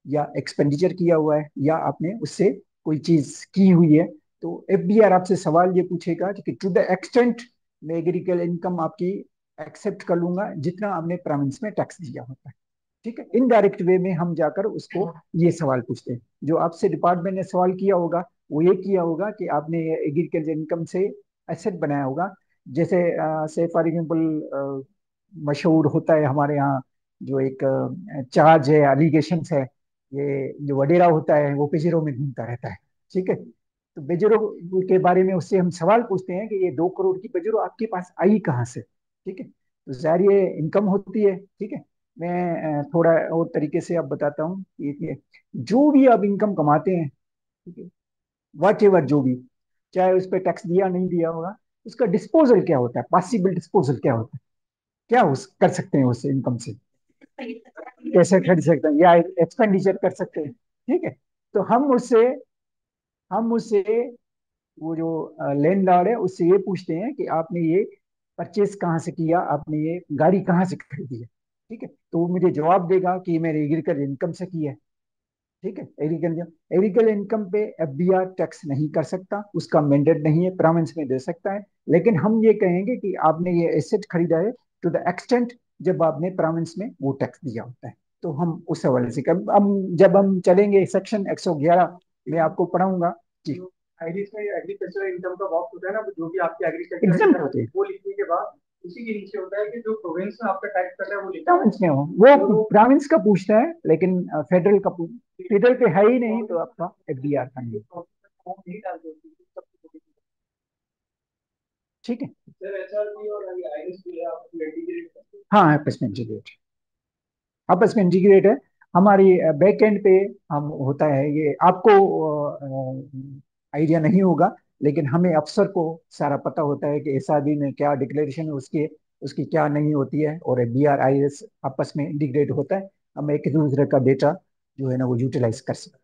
या एक्सपेंडिचर किया हुआ है या आपने उससे कोई चीज की हुई है, तो एफबीआर आपसे सवाल ये पूछेगा कि टू द एक्सटेंट मैं एग्रीकल्चर इनकम आपकी एक्सेप्ट कर लूंगा जितना आपने प्रोविंस में टैक्स दिया होता है, ठीक है। इनडायरेक्ट वे में हम जाकर उसको ये सवाल पूछते हैं। जो आपसे डिपार्टमेंट ने सवाल किया होगा वो ये किया होगा कि आपने एग्रीकल्चर इनकम से एसेट बनाया होगा। जैसे से फॉर एग्जाम्पल मशहूर होता है हमारे यहाँ जो एक चार्ज है, एलिगेशन है, ये जो वडेरा होता है वो पेजेरो में घूमता रहता है, ठीक है। तो पेजेरो के बारे में उससे हम सवाल पूछते हैं कि ये 2 करोड़ की पेजेरो आपके पास आई कहाँ से, ठीक है। तो जाहिर ये इनकम होती है, ठीक है। मैं थोड़ा और तरीके से आप बताता हूँ कि जो भी आप इनकम कमाते हैं, ठीक है, वट एवर जो भी, चाहे उस पर टैक्स दिया नहीं दिया होगा, उसका डिस्पोजल क्या होता है, पॉसिबल डिस्पोजल क्या होता है, क्या कर सकते हैं उससे इनकम से, कैसे खरीद सकते हैं या एक्सपेंडिचर कर सकते हैं, ठीक है। तो हम उससे वो जो लैंडलॉर्ड है उससे ये पूछते हैं कि आपने ये परचेज कहाँ से किया, आपने ये गाड़ी कहाँ से खरीदी है, ठीक है। तो वो मुझे जवाब देगा कि मेरे एग्रीकल्चर इनकम से की है, ठीक है। एग्रीकल्चर एग्रीकल्चर इनकम पे एफबीआर टैक्स नहीं कर सकता, उसका मैंडेट नहीं है, प्रोविंस में दे सकता है। लेकिन हम ये कहेंगे कि आपने ये एसेट खरीदा है टू द एक्सटेंट जब आपने प्रोविंस में वो टैक्स दिया होता है, तो हम उस हवाले से हम जब हम चलेंगे सेक्शन 111 में आपको पढ़ाऊंगा जी। इसमें एग्रीकल्चर इनकम का बॉक्स होता है ना जो भी आपके एग्रीकल्चर एग्जाम्पल होते हैं वो लिखने के बाद उसी के नीचे होता है कि जो प्रोविंस में आपका टैक्स कट है वो लिखा प्रोविंस में हो, वो प्रोविंस का पूछता है, लेकिन फेडरल का फेडरल पे है ही नहीं तो आपका एफडीआर का नहीं, है। ठीक है। सर एचआरबी और आईएस भी है आप इंटीग्रेट हाँ, आपस में इंटीग्रेट, आपस में इंटीग्रेट है। हमारी बैक एंड पे हम होता है, ये आपको आइडिया नहीं होगा, लेकिन हमें अफसर को सारा पता होता है कि एसआरबी में क्या डिक्लेरेशन है उसकी, उसकी क्या नहीं होती है, और बी आर आई एस आपस में इंटीग्रेट होता है। हम एक दूसरे का डेटा जो है ना वो यूटिलाइज कर सकते,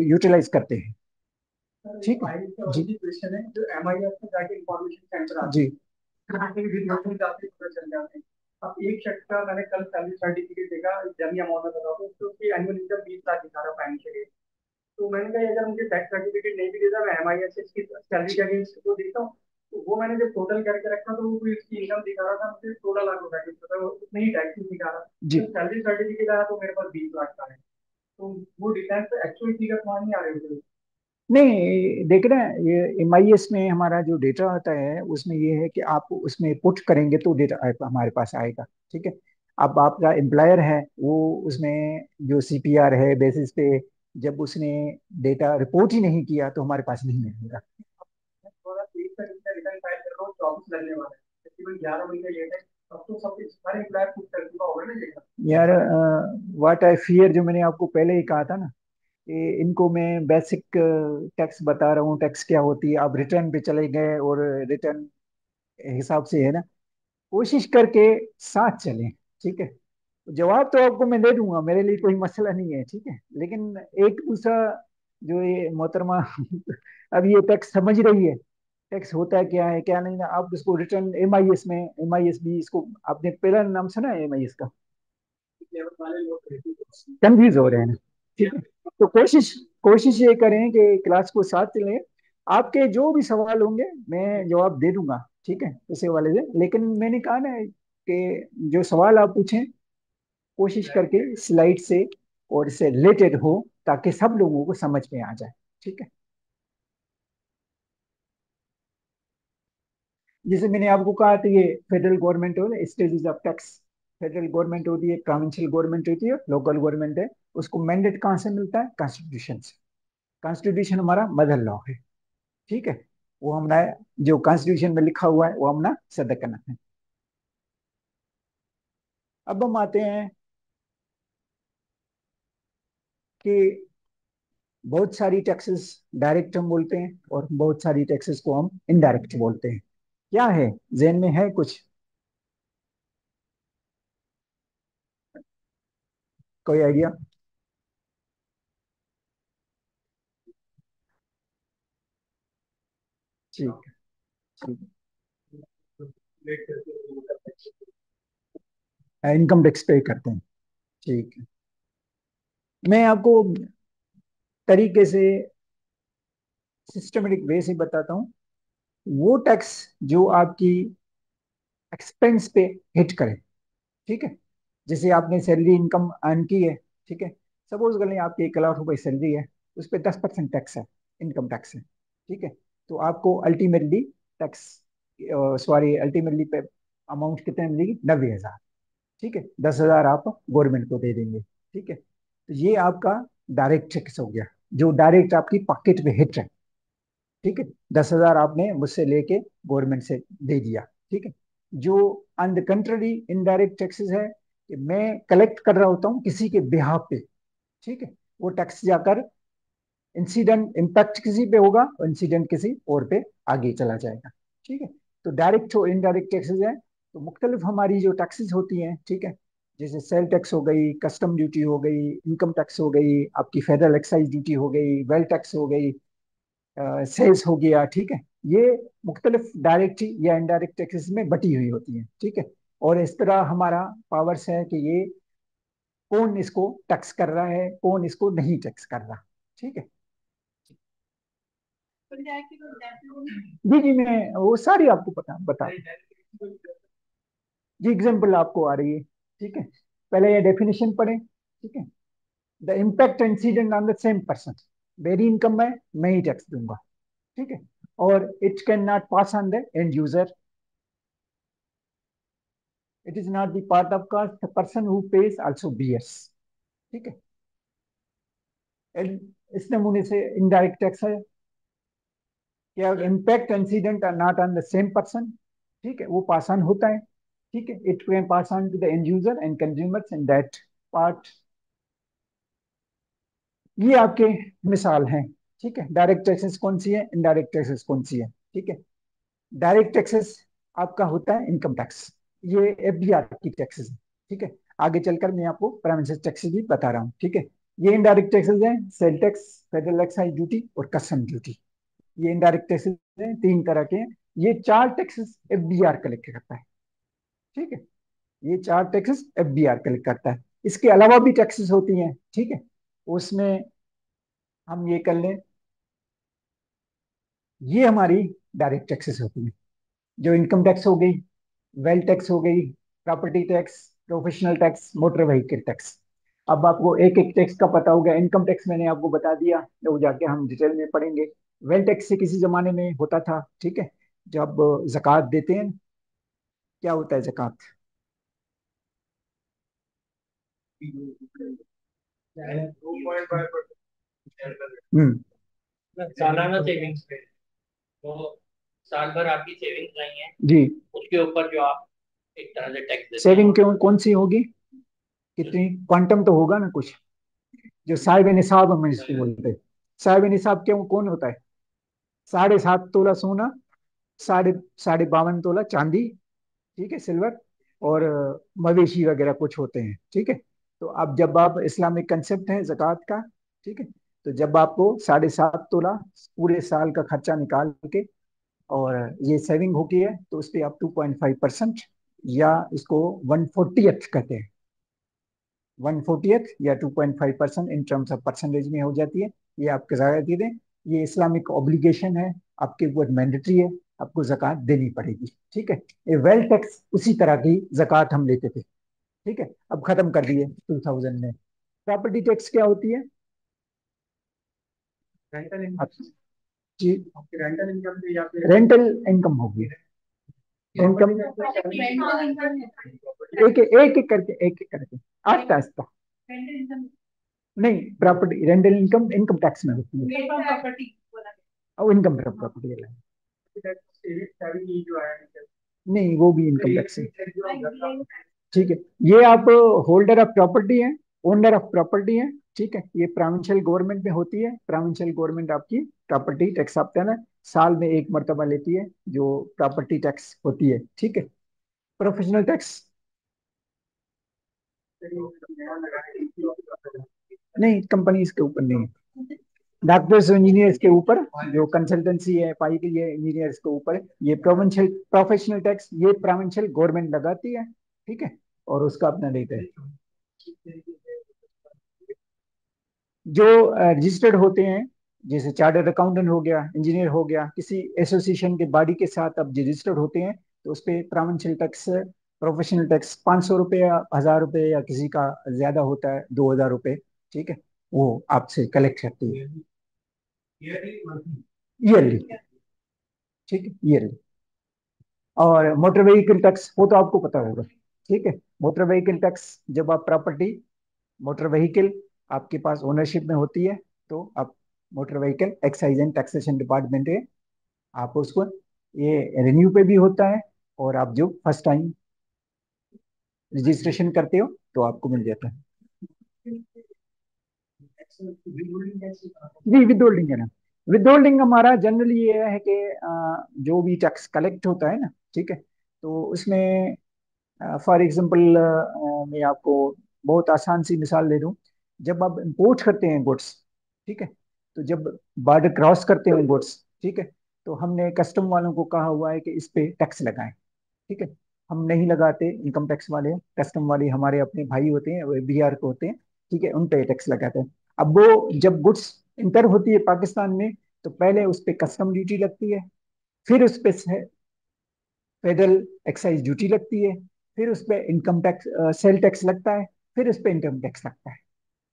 यूटिलाइज करते हैं, ठीक है जी। क्वेश्चन है जो एमआईएस में जाके इंफॉर्मेशन सेंटर आते जी हैं वीडियो जाते पता चल जाते हैं। अब एक शख्स का मैंने कल सैलरी सर्टिफिकेट देखा जमी अमाउंट में बताऊँ तो उसकी एनुअल इनकम 20 लाख दिखा रहा फाइनेंशियल ईयर। तो मैंने कहा अगर मुझे टैक्स सर्टिफिकेट नहीं भी देता मैं एमआईएस की सैलरी के अगेंस्ट को देखता हूँ तो वो मैंने जब टोटल करके रखा तो वो कोई उसकी इनकम दिखा रहा था मुझे 16 लाख रुपए की तो उसमें ही टैक्स नहीं दिखा रहा जी। तो सैलरी सर्टिफिकेट आया तो मेरे पास 20 लाख का है तो वो डिफेंस एक्चुअल फिगर मान नहीं आ रहे होते। नहीं, देख रहे हैं ये एमआईएस में हमारा जो डेटा आता है उसमें ये है कि आप उसमें पुट करेंगे तो डेटा हमारे पास आएगा, ठीक है। अब आपका एम्प्लॉयर है वो उसमें जो सीपीआर है बेसिस पे, जब उसने डेटा रिपोर्ट ही नहीं किया तो हमारे पास नहीं मिलेगा। थोड़ा 30 तक रिटर्न फाइल कर रहा हूँ, 24 लगने वाला है, तकरीबन 11 महीने लेट है। अब तो सब हर एम्प्लॉयर खुद कर चुका होगा ना ये काम। यार व्हाट आई फियर, जो मैंने आपको पहले ही कहा था ना, कि इनको मैं बेसिक टैक्स बता रहा हूँ, टैक्स क्या होती है। आप रिटर्न पे चले गए और रिटर्न हिसाब से है ना, कोशिश करके साथ चलें। ठीक है, जवाब तो आपको मैं दे दूंगा, मेरे लिए कोई मसला नहीं है। ठीक है, लेकिन एक दूसरा जो ये मोहतरमा अब ये टैक्स समझ रही है, टैक्स होता है क्या है क्या नहीं ना। आप इसको रिटर्न एमआईएस में, एमआईएस भी इसको, आपने पहला नाम सुना है एमआईएस का? लेवल वाले लोग कंफ्यूज हो रहे हैं ना। ठीक है, तो कोशिश कोशिश ये करें कि क्लास को साथ लें। आपके जो भी सवाल होंगे मैं जवाब दे दूंगा। ठीक है, इसे वाले से, लेकिन मैंने कहा ना कि जो सवाल आप पूछें कोशिश करके स्लाइड से और इससे रिलेटेड हो, ताकि सब लोगों को समझ में आ जाए। ठीक है, जैसे मैंने आपको कहा था, ये फेडरल गवर्नमेंट हो, stages of tax. Federal government होती है, प्रोविंशियल गवर्नमेंट होती है, लोकल गवर्नमेंट है। उसको मैंडेट कहाँ से मिलता है? कॉन्स्टिट्यूशन से। कॉन्स्टिट्यूशन हमारा मदर लॉ है। ठीक है, वो हमने जो कॉन्स्टिट्यूशन में लिखा हुआ है वो हमने सदा करना है। अब हम आते हैं कि बहुत सारी टैक्सेस डायरेक्ट हम बोलते हैं और बहुत सारी टैक्सेस को हम इनडायरेक्ट बोलते हैं। क्या है, जहन में है कुछ? कोई आइडिया? ठीक है, ठीक लेट करके है, इनकम टैक्स पे करते हैं। ठीक है, मैं आपको तरीके से सिस्टमेटिक वे से बताता हूँ। वो टैक्स जो आपकी एक्सपेंस पे हिट करे। ठीक है, जैसे आपने सैलरी इनकम अर्न की है। ठीक है, सपोज कर लें आपकी 1 लाख रुपए सैलरी है, उस पर 10% टैक्स है, इनकम टैक्स है। ठीक है, तो आपको अल्टीमेटली टैक्स, सॉरी, अल्टीमेटली पे अमाउंट कितने मिलेगी? 90,000। ठीक है, 10,000 आप गवर्नमेंट को दे देंगे। ठीक है, तो ये आपका डायरेक्ट टैक्स हो गया, जो डायरेक्ट आपकी पॉकेट में हिट है। ठीक है, 10,000 आपने मुझसे लेके गवर्नमेंट से दे दिया। ठीक है, जो on the contrary indirect taxes है कि मैं कलेक्ट कर रहा होता हूँ किसी के बिहाफ पे। ठीक है, वो टैक्स जाकर इंसिडेंट इम्पैक्ट किसी पे होगा और इंसिडेंट किसी और पे आगे चला जाएगा। ठीक है, तो डायरेक्ट और इनडायरेक्ट टैक्सेस है, तो मुख्तलिफ हमारी जो टैक्सेस होती हैं। ठीक है, जैसे सेल टैक्स हो गई, कस्टम ड्यूटी हो गई, इनकम टैक्स हो गई, आपकी फेडरल एक्साइज ड्यूटी हो गई, वेल्थ टैक्स हो गई, सेल्स हो गया। ठीक है, ये मुख्तलिफ डायरेक्ट या इनडायरेक्ट टैक्सेस में बटी हुई होती है। ठीक है, और इस तरह हमारा पावर्स है कि ये कौन इसको टैक्स कर रहा है, कौन इसको नहीं टैक्स कर रहा। ठीक है, जी जी, मैं वो सारी आपको पता बता, जी एग्जाम्पल आपको आ रही है। ठीक है, पहले ये डेफिनेशन पढ़े। ठीक है, the impact incident on the same person, मेरी इनकम है, मैं ही टैक्स दूंगा। ठीक है, और it can not pass on the end user, it is not the part of cost, the person who pays also bears. ठीक है, and इस नमूने से इनडायरेक्ट टैक्स है क्या? Impact incident are not on the same person. ठीक है, वो पास ऑन होता है। ठीक है, it can pass on to the end user and consumers in that part. ये आपके मिसाल हैं। ठीक है, डायरेक्ट टैक्सेस कौन सी है, इनडायरेक्ट टैक्सेस कौन सी है? ठीक है, डायरेक्ट टैक्सेस आपका होता है इनकम टैक्स, ये एफडीआर की टैक्सेस है। ठीक है, आगे चलकर मैं आपको प्रोविंशियल टैक्सेस भी बता रहा हूँ। ठीक है, ये इनडायरेक्ट टैक्सेस हैं, sale tax, federal excise duty और कस्टम ड्यूटी। ये इनडायरेक्ट टैक्सेस हैं, 3 तरह के हैं। ये 4 टैक्सेस एफडीआर कलेक्ट करता है। ठीक है, ये 4 टैक्सेस एफडीआर कलेक्ट करता है। इसके अलावा भी टैक्सेस होती हैं। ठीक है, उसमें हम ये कर लें, ये हमारी डायरेक्ट टैक्सेस होती हैं, जो इनकम टैक्स हो गई, वेल्थ टैक्स हो गई, property tax, professional tax, motor vehicle tax. अब आपको एक एक टैक्स का पता होगा। इनकम टैक्स मैंने आपको बता दिया, वो जाके हम डिटेल में पढ़ेंगे। वेल्थ टैक्स से किसी जमाने में होता था। ठीक है, जब जक़ात देते हैं, क्या होता है जक़ात? हम्म। सालाना सेविंग्स पे तो साल भर आपकी सेविंग्स रही हैं, जी। उसके ऊपर जो आप एक तरह से टैक्स देते हैं। सेविंग क्यों, कौन सी होगी, कितनी क्वांटम तो होगा ना कुछ, जो साहिब निसाब हम इसको बोलते हैं। साहिब निसाब क्यों, कौन होता है? 7.5 तोला सोना, साढ़े साढ़े 52 तोला चांदी, ठीक है, सिल्वर, और मवेशी वगैरह कुछ होते हैं, ठीक है। तो अब जब आप, इस्लामिक कंसेप्ट है जक़ात का, ठीक है, तो जब आपको 7.5 तोला पूरे साल का खर्चा निकाल के और ये सेविंग होती है, तो उस पर आप 2.5% या इसको 1/40 कहते हैं, 1/40 या 2.5% इन टर्म्स ऑफ परसेंटेज में हो जाती है। ये आपके ज़ाहिर दें, ये इस्लामिक ऑब्लिगेशन है, आपके ऊपर मैंडेटरी है, आपको जक़ात देनी पड़ेगी, ठीक है। ये वेल्थ टैक्स उसी तरह की जक़ात हम लेते थे, ठीक है, अब खत्म कर दिए 2000 में। प्रॉपर्टी टैक्स क्या होती है? रेंटल जी, रेंटल इनकम से या फिर रेंटल इनकम होगी, इनकम एक एक एक करके, एक एक करके, आस्ता आस्ता। नहीं, property rental income income tax में होती है, और इनकम प्रॉपर्टी अलग है। सेविंग जो है नहीं, वो भी इनकम टैक्स है, ठीक है। ये आप होल्डर ऑफ प्रॉपर्टी है, ओनर ऑफ प्रॉपर्टी है, ठीक है। ये प्रोविंशियल गवर्नमेंट में होती है, प्रोविंशियल गवर्नमेंट आपकी प्रॉपर्टी टैक्स आपका ना साल में एक मरतबा लेती है, जो प्रॉपर्टी टैक्स होती है, ठीक है। प्रोफेशनल टैक्स नहीं, कंपनीज के ऊपर नहीं, डॉक्टर्स इंजीनियर्स के ऊपर, जो कंसल्टेंसी है पाई गई है इंजीनियर्स के ऊपर, ये प्रोविंशियल प्रोफेशनल टैक्स ये प्रोविंशियल गवर्नमेंट लगाती है, ठीक है, और उसका अपना रेट है। जो रजिस्टर्ड होते हैं, जैसे चार्टर्ड अकाउंटेंट हो गया, इंजीनियर हो गया, किसी एसोसिएशन के बॉडी के साथ अब रजिस्टर्ड होते हैं, तो उस पर प्रोविंशियल टैक्स, प्रोफेशनल टैक्स 500 रुपये या 1000 रुपये, या किसी का ज्यादा होता है 2000 रुपये, ठीक है, वो आपसे कलेक्ट करती है ईयरली, ठीक है, ईयरली। और मोटर व्हीकल टैक्स वो तो आपको पता होगा, ठीक है। मोटर व्हीकल टैक्स, जब आप प्रॉपर्टी, मोटर व्हीकल आपके पास ओनरशिप में होती है, तो आप motor vehicle excise and taxation department है, आप उसको, ये रिन्यू पे भी होता है, और आप जो फर्स्ट टाइम रजिस्ट्रेशन करते हो तो आपको मिल जाता है। जी, विद होल्डिंग है ना, विद होल्डिंग हमारा जनरली ये है कि जो भी टैक्स कलेक्ट होता है ना, ठीक है, तो उसमें फॉर एग्जांपल मैं आपको बहुत आसान सी मिसाल दे दूं। जब आप इंपोर्ट करते हैं गुड्स, ठीक है, तो जब बॉर्डर क्रॉस करते हैं गुड्स, ठीक है, तो हमने कस्टम वालों को कहा हुआ है कि इस पे टैक्स लगाएं, ठीक है। हम नहीं लगाते, इनकम टैक्स वाले, कस्टम वाले हमारे अपने भाई होते हैं, वो बिहार के होते हैं, ठीक है, उन पे टैक्स लगाते हैं। अब वो जब गुड्स इंटर होती है पाकिस्तान में, तो पहले उस पे कस्टम ड्यूटी लगती है, फिर उस पे फेडरल एक्साइज ड्यूटी लगती है, फिर उस पर इनकम टैक्स, सेल टैक्स लगता है, फिर उस पर इनकम टैक्स लगता है।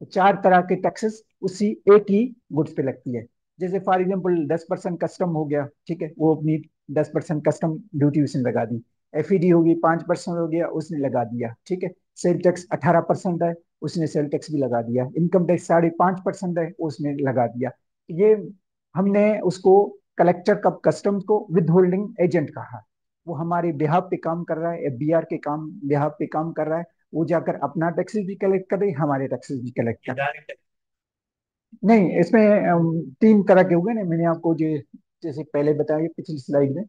तो 4 तरह के टैक्सेस उसी एक ही गुड्स पे लगती है। जैसे फॉर एग्जांपल 10% कस्टम हो गया, ठीक है, वो अपनी 10% कस्टम ड्यूटी उसने लगा दी। एफईडी होगी 5% हो गया, उसने लगा दिया, ठीक है। सेल टैक्स 18% है, उसने सेल टैक्स भी लगा दिया। इनकम टैक्स 5.5% है, उसने लगा दिया। ये हमने उसको, कलेक्टर का कस्टम को विद होल्डिंग एजेंट कहा। वो हमारे बिहाफ पे काम कर रहा है, एफबीआर के काम बिहाफ पे काम कर रहा है, वो जाकर अपना टैक्सेस भी कलेक्ट कर रही, हमारे टैक्सेस भी कलेक्ट कर रही। नहीं, इसमें 3 तरह के हो गए ना, मैंने आपको जो जैसे पहले बताया पिछली स्लाइड में,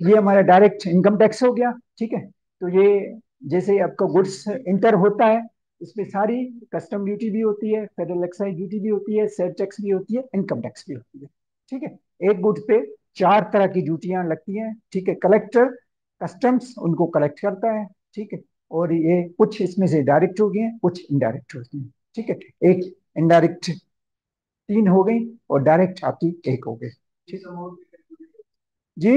ये हमारा डायरेक्ट इनकम टैक्स हो गया, ठीक है। तो ये जैसे आपका गुड्स इंटर होता है, इसमें सारी कस्टम ड्यूटी भी होती है, फेडरल एक्साइज ड्यूटी भी होती है, सेल टैक्स भी होती है, इनकम टैक्स भी होती है, ठीक है। एक गुड्स पे 4 तरह की ड्यूटियां लगती हैं, ठीक है। कलेक्टर कस्टम्स उनको कलेक्ट करता है, ठीक है, और ये कुछ इसमें से डायरेक्ट हो गए, कुछ इनडायरेक्ट होती हैं, ठीक है। एक इनडायरेक्ट 3 हो गई, और डायरेक्ट आपकी 1 हो गई, ठीक है जी।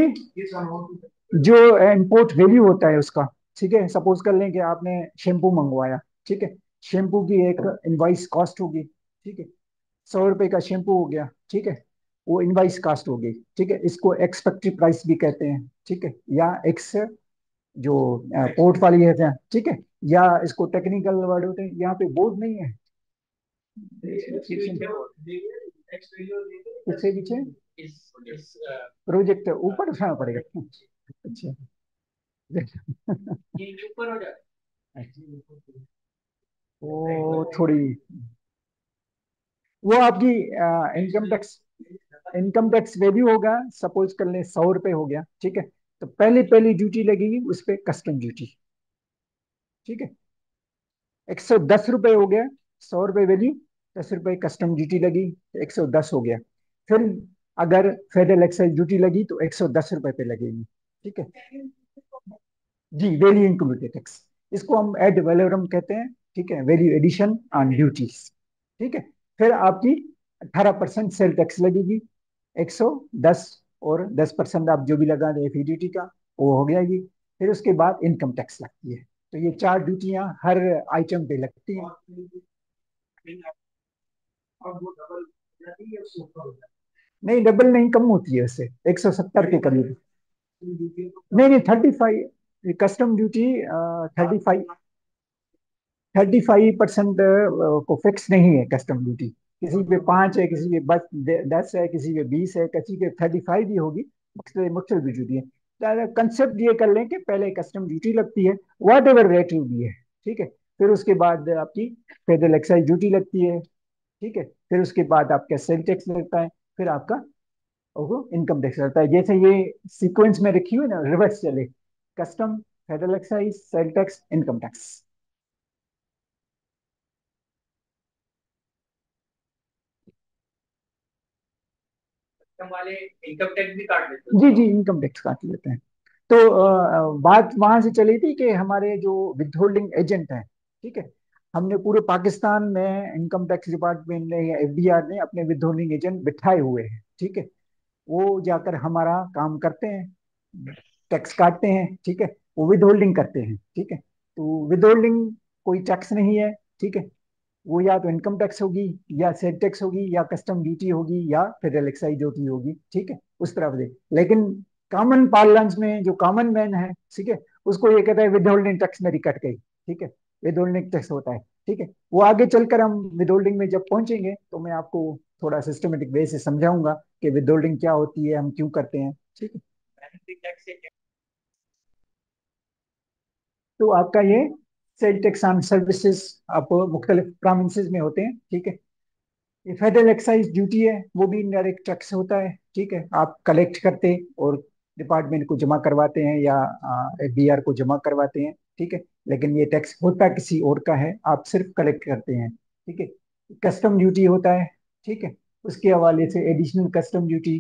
जो इंपोर्ट वैल्यू होता है उसका, ठीक है, सपोज कर लें कि आपने शैम्पू मंगवाया, ठीक है, शैम्पू की एक इनवाइस कॉस्ट होगी, ठीक है, 100 रुपए का शैम्पू हो गया, ठीक है, वो इनवाइस कॉस्ट होगी, ठीक है। इसको एक्सपेक्टेड प्राइस भी कहते हैं, ठीक है, या एक्स जो पोर्ट वाली है, ठीक है, या इसको टेक्निकल वर्ड होते हैं, यहाँ पे बोर्ड नहीं है। इससे पीछे इस प्रोजेक्ट ऊपर उठाना पड़ेगा। अच्छा। ये ऊपर हो जाता वो थोड़ी, वो आपकी इनकम टैक्स वैल्यू होगा, सपोज कर ले 100 रुपए हो गया, ठीक है। तो पहली पहली ड्यूटी लगेगी उस पर, कस्टम ड्यूटी, ठीक है। 110 रुपए हो गया, 100 रुपए वैल्यू, 10 रुपए कस्टम ड्यूटी लगी, तो 110 हो गया। फिर अगर फेडरल एक्साइज ड्यूटी लगी तो 110 रुपए पे लगेगी, ठीक है जी। वैल्यू इंक्लूडेड टैक्स, इसको हम एड वैलोरम कहते हैं, ठीक है, वैल्यू एडिशन ऑन ड्यूटीज, ठीक है। फिर आपकी 18% सेल टैक्स लगेगी, 110 और 10% आप जो भी लगा दें एफिडेविटी का, वो हो गया ये। फिर उसके बाद इनकम टैक्स लगती है। तो ये 4 ड्यूटियां हर आइटम पे लगती हैं। नहीं, डबल नहीं, कम होती है उससे, 170 के करीब। नहीं नहीं, 35 कस्टम ड्यूटी, 35% को फिक्स नहीं है कस्टम ड्यूटी। किसी पे 5 है, किसी पे बस 10 है, किसी पे 20 है, किसी पे 35 भी होगी। मुख्तलिफ ड्यूटी है। कंसेप्ट ये कर लें कि पहले कस्टम ड्यूटी लगती है, वाट एवर रेट भी है, ठीक है। फिर उसके बाद आपकी फेडरल एक्साइज ड्यूटी लगती है, ठीक है। फिर उसके बाद आपका सेल टैक्स लगता है, फिर आपका इनकम टैक्स लगता है। जैसे ये सीक्वेंस में रखी हुई ना, रिवर्स चले, custom, federal excise, sale tax, income tax. Custom वाले इनकम टैक्स भी काट देते जी जी, इनकम टैक्स काट लेते हैं। तो बात वहां से चली थी कि हमारे जो विदहोल्डिंग एजेंट हैं, ठीक है, हमने पूरे पाकिस्तान में इनकम टैक्स डिपार्टमेंट ने या एफबीआर ने अपने विदहोल्डिंग एजेंट बिठाए हुए हैं, ठीक है। वो जाकर हमारा काम करते हैं, टैक्स काटते हैं, ठीक है। वो विदहोल्डिंग करते हैं, ठीक है। तो विदहोल्डिंग कोई टैक्स नहीं है, ठीक है। वो या तो इनकम टैक्स होगी, या सेल टैक्स होगी, या कस्टम ड्यूटी होगी, या फेडरल एक्साइज ड्यूटी होगी, ठीक है, उस तरफ से। लेकिन कॉमन पार्लेंस में जो कॉमन मैन है, ठीक है, उसको ये कहता है विदहोल्डिंग टैक्स मेरी कट गई, ठीक है। विदहोल्डिंग टैक्स होता है, ठीक है। वो आगे चलकर हम विदहोल्डिंग में जब पहुंचेंगे तो मैं आपको थोड़ा सिस्टमेटिक वे से समझाऊंगा कि विदहोल्डिंग क्या होती है, हम क्यों करते हैं, ठीक है। हैं। तो आपका ये सेल टैक्स ऑन सर्विसेज आप मुख्तलिफ प्रोविंसेस में होते हैं, ठीक है। ये फेडरल एक्साइज ड्यूटी है, वो भी इनडायरेक्ट टैक्स होता है, ठीक है। आप कलेक्ट करते और डिपार्टमेंट को जमा करवाते हैं, या एफबीआर को जमा करवाते हैं, ठीक है। लेकिन ये टैक्स होता किसी और का है, आप सिर्फ कलेक्ट करते हैं, ठीक है। कस्टम ड्यूटी होता है, ठीक है। उसके हवाले से additional custom duty,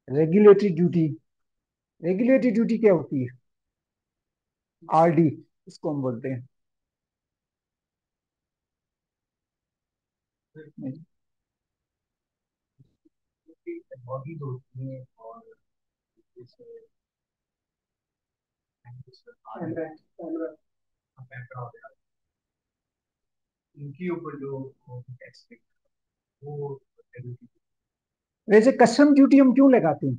regulatory duty. Regulatory duty क्या होती है? आरडी, इसको हम बोलते हैं। बॉडीज होती हैं, और जैसे इनके ऊपर जो टैक्स वो, वैसे कस्टम ड्यूटी हम क्यों लगाते हैं?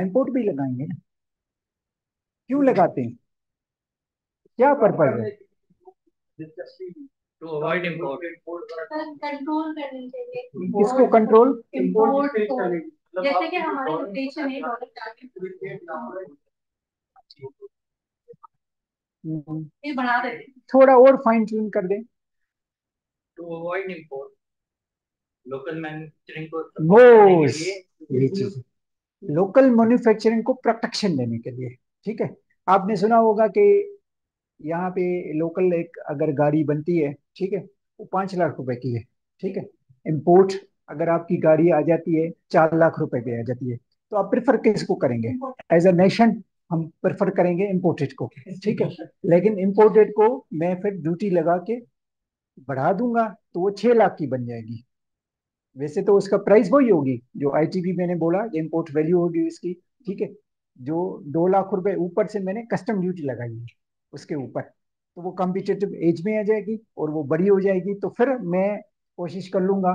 इम्पोर्ट भी लगाएंगे ना, क्यों लगाते हैं, क्या पर्पज है? To avoid import. कंट्रोल करनी चाहिए किसको कंट्रोल? इम्पोर्ट को। जैसे कि हमारी लोकेशन है डॉलर ये बढ़ा देते हैं। थोड़ा और फाइन ट्यून कर दें। To avoid import, local manufacturing को वो support करने के लिए। ये चीज, लोकल मैन्युफैक्चरिंग को प्रोटेक्शन देने के लिए, ठीक है। आपने सुना होगा कि यहाँ पे लोकल एक अगर गाड़ी बनती है, ठीक है, वो 5 लाख रुपए की है, ठीक है। इम्पोर्ट अगर आपकी गाड़ी आ जाती है 4 लाख रुपए पे आ जाती है, तो आप प्रेफर किसको करेंगे? एज अ नेशन हम प्रेफर करेंगे इम्पोर्टेड को, ठीक है। लेकिन इम्पोर्टेड को मैं फिर ड्यूटी लगा के बढ़ा दूंगा, तो वो 6 लाख की बन जाएगी। वैसे तो उसका प्राइस वही होगी जो आईटीबी मैंने बोला, इम्पोर्ट वैल्यू होगी इसकी, ठीक है। जो 2 लाख रुपए ऊपर से मैंने कस्टम ड्यूटी लगाई है उसके ऊपर, तो वो कॉम्पिटेटिव एज में आ जाएगी और वो बड़ी हो जाएगी। तो फिर मैं कोशिश कर लूंगा,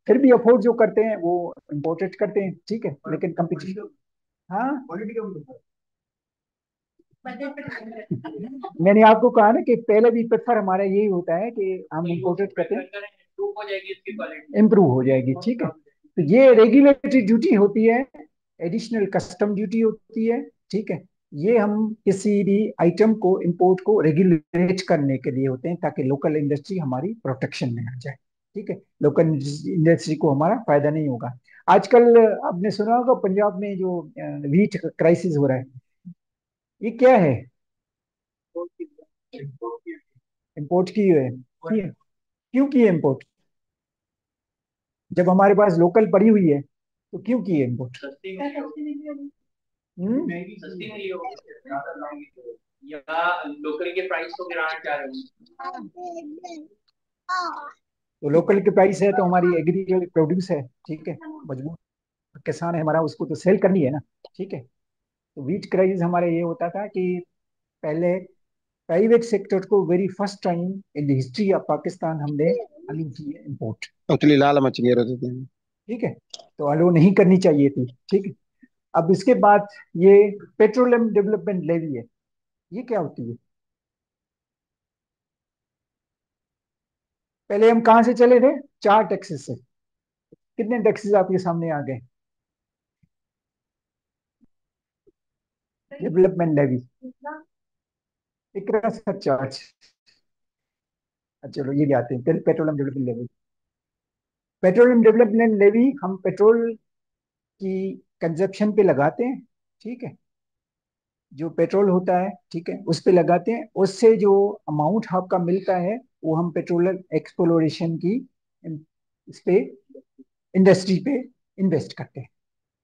फिर भी अफोर्ड जो करते हैं वो इम्पोर्टेड करते हैं, ठीक है, लेकिन कंपटीशन हाँ, बजट मैंने आपको कहा ना कि पहले भी प्रेफर हमारा यही होता है कि हम इम्पोर्टेड करते हैं, इम्प्रूव हो जाएगी इसकी क्वालिटी। इम्प्रूव हो जाएगी। ठीक है, तो ये रेगुलेटरी ड्यूटी होती है, एडिशनल कस्टम ड्यूटी होती है। ठीक है, ये हम किसी भी आइटम को, इंपोर्ट को रेगुलेट करने के लिए होते हैं, ताकि लोकल इंडस्ट्री हमारी प्रोटेक्शन में आ जाए। ठीक है, लोकल इंडस्ट्री को हमारा फायदा नहीं होगा। आजकल आपने सुना होगा पंजाब में जो वीट क्राइसिस हो रहा है, ये क्या है? इंपोर्ट की है, क्यों की है इम्पोर्ट? जब हमारे पास लोकल पड़ी हुई है तो क्यों की है इम्पोर्ट? सस्ती मिली होगी, सस्ती मिली होगी, या लोकल के प्राइस को गिराना चाह रहे हो। तो लोकल की प्राइस है तो हमारी एग्रीकल्चर प्रोड्यूस है, ठीक है, मजबूत किसान है हमारा, उसको तो सेल करनी है ना। ठीक है, तो वीट क्राइसिस हमारा ये होता था कि पहले प्राइवेट सेक्टर को very first time in the history of Pakistan हमने अलो की है इम्पोर्ट। उतली लाल मच गए रहते थे। ठीक है, तो अलो नहीं करनी चाहिए थी। ठीक है, अब इसके बाद ये पेट्रोलियम डेवलपमेंट लेवी है, ये क्या होती है? पहले हम कहाँ से चले थे? 4 टैक्सेस से। कितने टैक्सेस आपके सामने आ गए? डेवलपमेंट लेवी, इकरा सरचार्ज, चलो ये भी आते हैं। Petroleum development levy, petroleum development levy हम पेट्रोल की कंजप्शन पे लगाते हैं। ठीक है, जो पेट्रोल होता है, ठीक है, उस पे लगाते हैं। उससे जो अमाउंट आपका मिलता है वो हम पेट्रोलियम एक्सप्लोरेशन की इस पे इंडस्ट्री पे इन्वेस्ट करते हैं।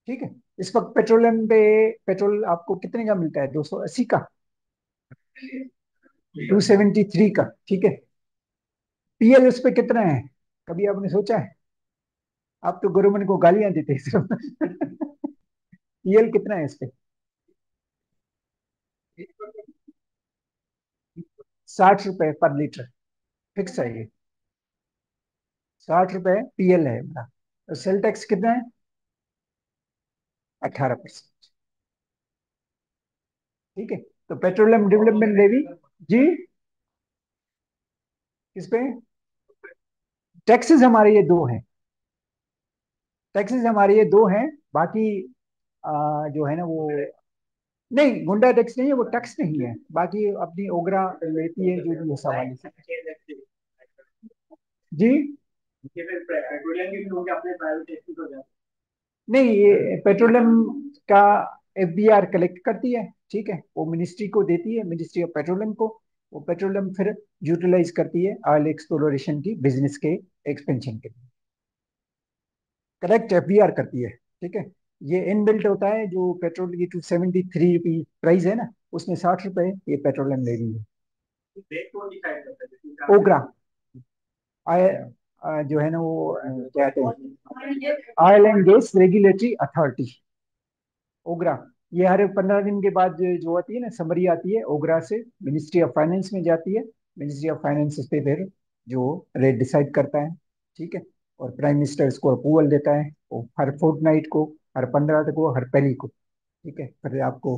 ठीक है, इस वक्त पेट्रोलियम पे पेट्रोल आपको कितने का मिलता है? 280 का, 273 का। ठीक है, पीएल उस पे कितना है? कभी आपने सोचा है? आप तो गवर्नमेंट को गालियां देते हैं सिर्फ। पीएल कितना है इस पे? 60 रुपए पर लीटर, फिक्स है ये। 60 रुपए पीएल है हमारा। तो सेल टैक्स कितना है? 18%। ठीक है, तो पेट्रोलियम डेवलपमेंट लेवी जी, किस पे? टैक्सेस हमारे ये दो हैं, टैक्सेस हमारे ये दो हैं। बाकी जो है ना वो, नहीं, गुंडा टैक्स नहीं है, वो टैक्स नहीं है। बाकी अपनी ओगरा लेती है जो भी है सवाल से। जी, पेट्रोलियम के भी होंगे अपने प्राइवेट टैक्सी हो जाए। नहीं, ये पेट्रोलियम का एफबीआर कलेक्ट करती है। ठीक है, वो मिनिस्ट्री को देती है, मिनिस्ट्री ऑफ पेट्रोलियम को। वो पेट्रोलियम फिर यूटिलाइज करती है ऑयल एक्सप्लोरेशन की बिजनेस के एक्सपेंशन के लिए, करेक्ट, एफबीआर करती है। ठीक है, ये इनबिल्ट होता है। जो पेट्रोल की 273 रुपी प्राइस है ना, उसमें 60 रुपए ये पेट्रोलियम ले रही है। रेट कौन डिसाइड करता है? ओग्रा, जो है ना वो क्या कहते हैं, oil and gas regulatory authority, OGRA. ये हर 15 दिन के बाद जो आती है ना समरी आती है ओग्रा से, मिनिस्ट्री ऑफ फाइनेंस में जाती है। मिनिस्ट्री ऑफ फाइनेंस इस पे फिर जो रेट डिसाइड करता है। ठीक है, और प्राइम मिनिस्टर इसको अप्रूवल देता है। वो हर फोर्टनाइट को, हर 15 को, हर पहली को, ठीक है, फिर आपको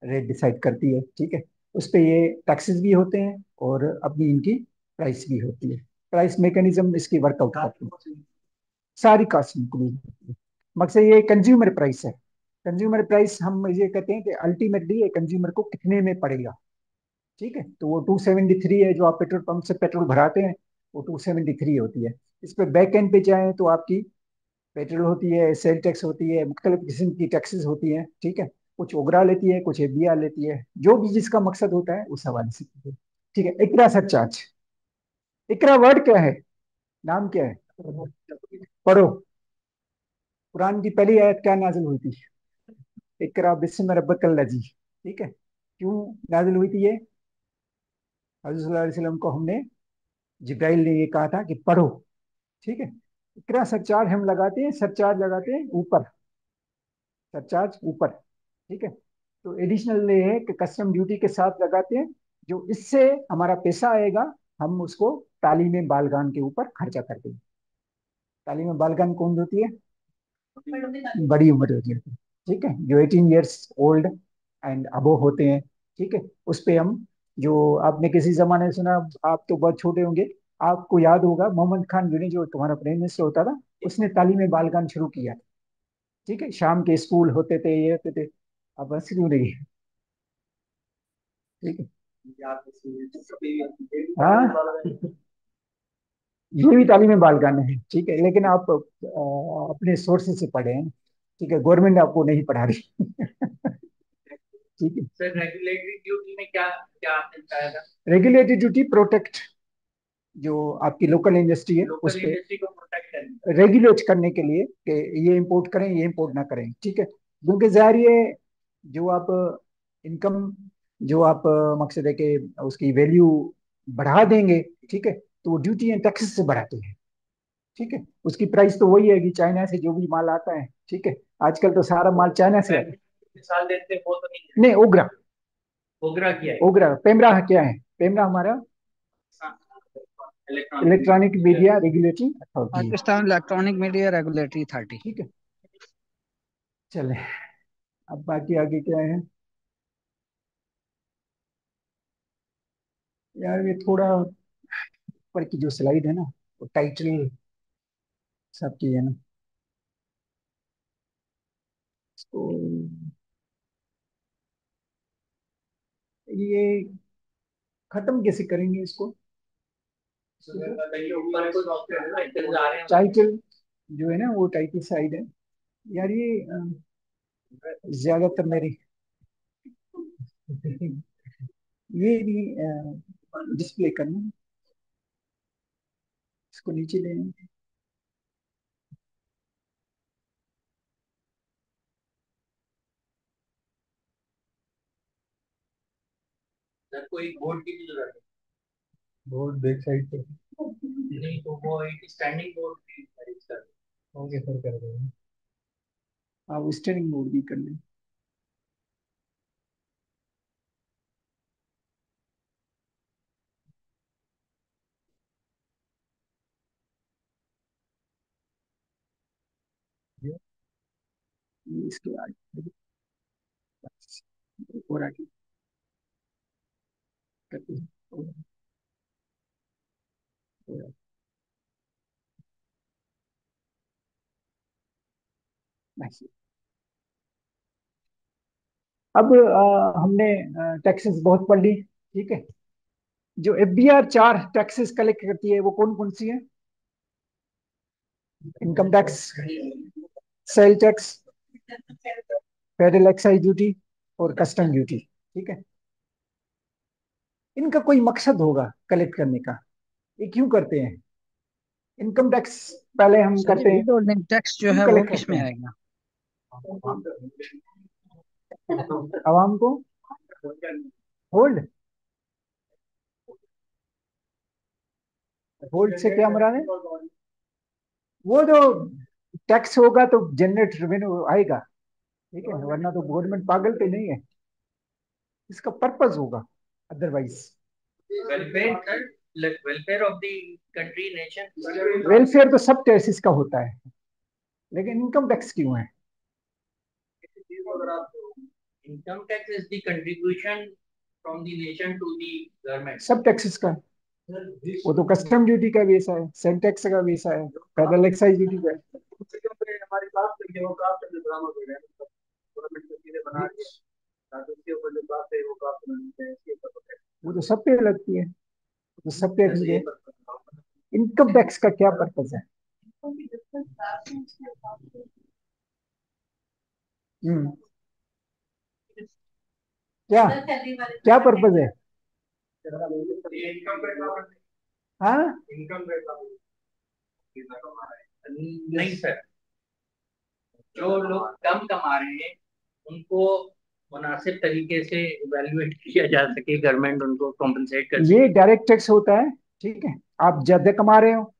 रेट डिसाइड करती है। ठीक है, उस पे ये टैक्सेस भी होते हैं और अपनी इनकी प्राइस भी होती है। प्राइस मैकेनिज्म इसकी वर्कआउट करती है, सारी कास्ट इंक्लूड होती है। मकसद ये कंज्यूमर प्राइस है। कंज्यूमर प्राइस हम ये कहते हैं कि अल्टीमेटली ये कंज्यूमर को कितने में पड़ेगा। ठीक है, तो वो 273 है जो आप पेट्रोल पंप से पेट्रोल भराते हैं, वो 273 होती है। इस पे बैक एंड पे जाए तो आपकी पेट्रोल होती है, सेल टैक्स होती है, मुख्तलिफ किस्म की टैक्सेस होती हैं। ठीक है, कुछ ओगरा लेती है, कुछ एफबीआर लेती है, जो भी जिसका मकसद होता है उस हवाले से। ठीक है, इकरा सरचार्ज, इकरा वर्ड क्या है, नाम क्या है? पढ़ो, कुरान की पहली आयत क्या नाजिल हुई थी? इकरा बिस्म रब्बकल लजी। ठीक है, क्यों नाजिल हुई थी ये? हज़रत सल्लल्लाहु अलैहि वसल्लम को हमने, जिब्राइल ने ये कहा था कि पढ़ो। ठीक है, इकरा सरचार्ज हम लगाते हैं, सरचार्ज लगाते हैं ऊपर, सरचार्ज ऊपर। ठीक है, तो एडिशनल ये है कि कस्टम ड्यूटी के साथ लगाते हैं। जो इससे हमारा पैसा आएगा हम उसको तालीम बालगान के ऊपर खर्चा करते हैं। तालीम बालगान कौन होती है? बड़ी उम्र होती है। ठीक है, जो 18 ईयर्स ओल्ड एंड अबो होते हैं, ठीक है, उस पे हम, जो आपने किसी जमाने में सुना, आप तो बहुत छोटे होंगे, आपको याद होगा मोहम्मद खान जो जो तुम्हारा प्राइम मिनिस्टर होता था, उसने तालीम बालगान शुरू किया था। ठीक है, शाम के स्कूल होते थे, ये होते थे। अब हंस क्यों रही है? ठीक है। हाँ, ये भी तालीम बालगान है, ठीक है, लेकिन आप अपने सोर्सेज से पढ़े हैं, ठीक है, गवर्नमेंट आपको नहीं पढ़ा रही। ठीक है। सर रेगुलेटरी ड्यूटी में क्या क्या आपने बताया था? रेगुलेटरी ड्यूटी प्रोटेक्ट, जो आपकी लोकल इंडस्ट्री है लोकल उस पे इंडस्ट्री को प्रोटेक्ट करना। रेगुलेट करने के लिए कि ये इंपोर्ट करें, ये इंपोर्ट ना करें, ठीक है, क्योंकि जाहिर ये, जो आप इनकम, जो आप मकसद है कि उसकी वैल्यू बढ़ा देंगे, ठीक है, तो वो ड्यूटी एंड टैक्सेस से बढ़ाते हैं, ठीक है, उसकी प्राइस तो वही है कि चाइना से जो भी माल आता है, ठीक है, आजकल तो सारा माल चाइना से आता है। मिसाल देते हैं, वो तो नहीं नहीं, ओगरा, ओगरा किया है। ओगरा, पेमरा क्या है? पेमरा हमारा इलेक्ट्रॉनिक मीडिया रेगुलेटरी अथॉरिटी है, Pakistan electronic media regulatory authority. ठीक है। चले, अब बाकी आगे क्या है यार, ये थोड़ा ऊपर की जो स्लाइड है ना, वो टाइटल सबकी है ना, तो ये खत्म कैसे करेंगे इसको? ऊपर कुछ ऑप्शन आ रहे हैं। टाइटल जो है ना, वो टाइटल साइड है यार, ये ज्यादातर मेरी ये नहीं डिस्प्ले करना, इसको नीचे ले आएं। सर कोई बोर्ड की भी जरूरत है? बोर्ड बैक साइड पे। नहीं तो वो एक स्टैंडिंग बोर्ड भी अरेंज कर दो। ओके सर, कर देंगे। आप स्टेयरिंग बोर्ड भी कर लें। ये इसके आगे और आगे करते हैं, और आगे। बस। अब हमने टैक्सेस बहुत पढ़ ली, ठीक है, जो एफबीआर 4 टैक्सेस कलेक्ट करती है वो कौन कौन सी है? Income tax, sale tax, federal excise duty और कस्टम ड्यूटी, ठीक है। इनका कोई मकसद होगा कलेक्ट करने का, ये क्यों करते हैं? इनकम टैक्स पहले हम सर जी, करते हैं, विद होल्डिंग टैक्स जो क्यों है वो कलेक्ट किस करते में हैं? आएगा? आवाम को होल्ड, होल्ड से क्या मरा है? वो जो टैक्स होगा तो जनरेट रेवेन्यू आएगा, ठीक है, वरना तो गवर्नमेंट पागल तो नहीं है, इसका पर्पस होगा, otherwise welfare, welfare of the country nation. Welfare तो सब टैक्सेस का होता है, लेकिन इनकम टैक्स क्यों है? Income tax is the contribution from the nation to the government. सब टैक्सेस का, वो तो कस्टम ड्यूटी का भी ऐसा है, सेल टैक्स का भी ऐसा है, फेडरल एक्साइज ड्यूटी का है। हमारी कास्ट लगी है, वो कास्ट में ड्रामा हो रहा है, गवर्नमेंट को चीजें बना के ताकि उसके ऊपर जो कास्ट है वो कास्ट में इसके ऊपर protect वो तो सब पे लगती है, तो सब टैक्स करे। है। इनकम टैक्स का क्या पर्पज है? हम्म, क्या क्या पर्पज है? इनकम टैक्स, हाँ, इनकम टैक्स नहीं सर, जो लोग कम कमा रहे हैं उनको मुनासिब तरीके से इवैल्यूएट किया जा सके, गवर्नमेंट उनको कॉम्पनसेट कर ये सके। डायरेक्ट टैक्स होता है, ठीक है, आप ज्यादा कमा रहे हो,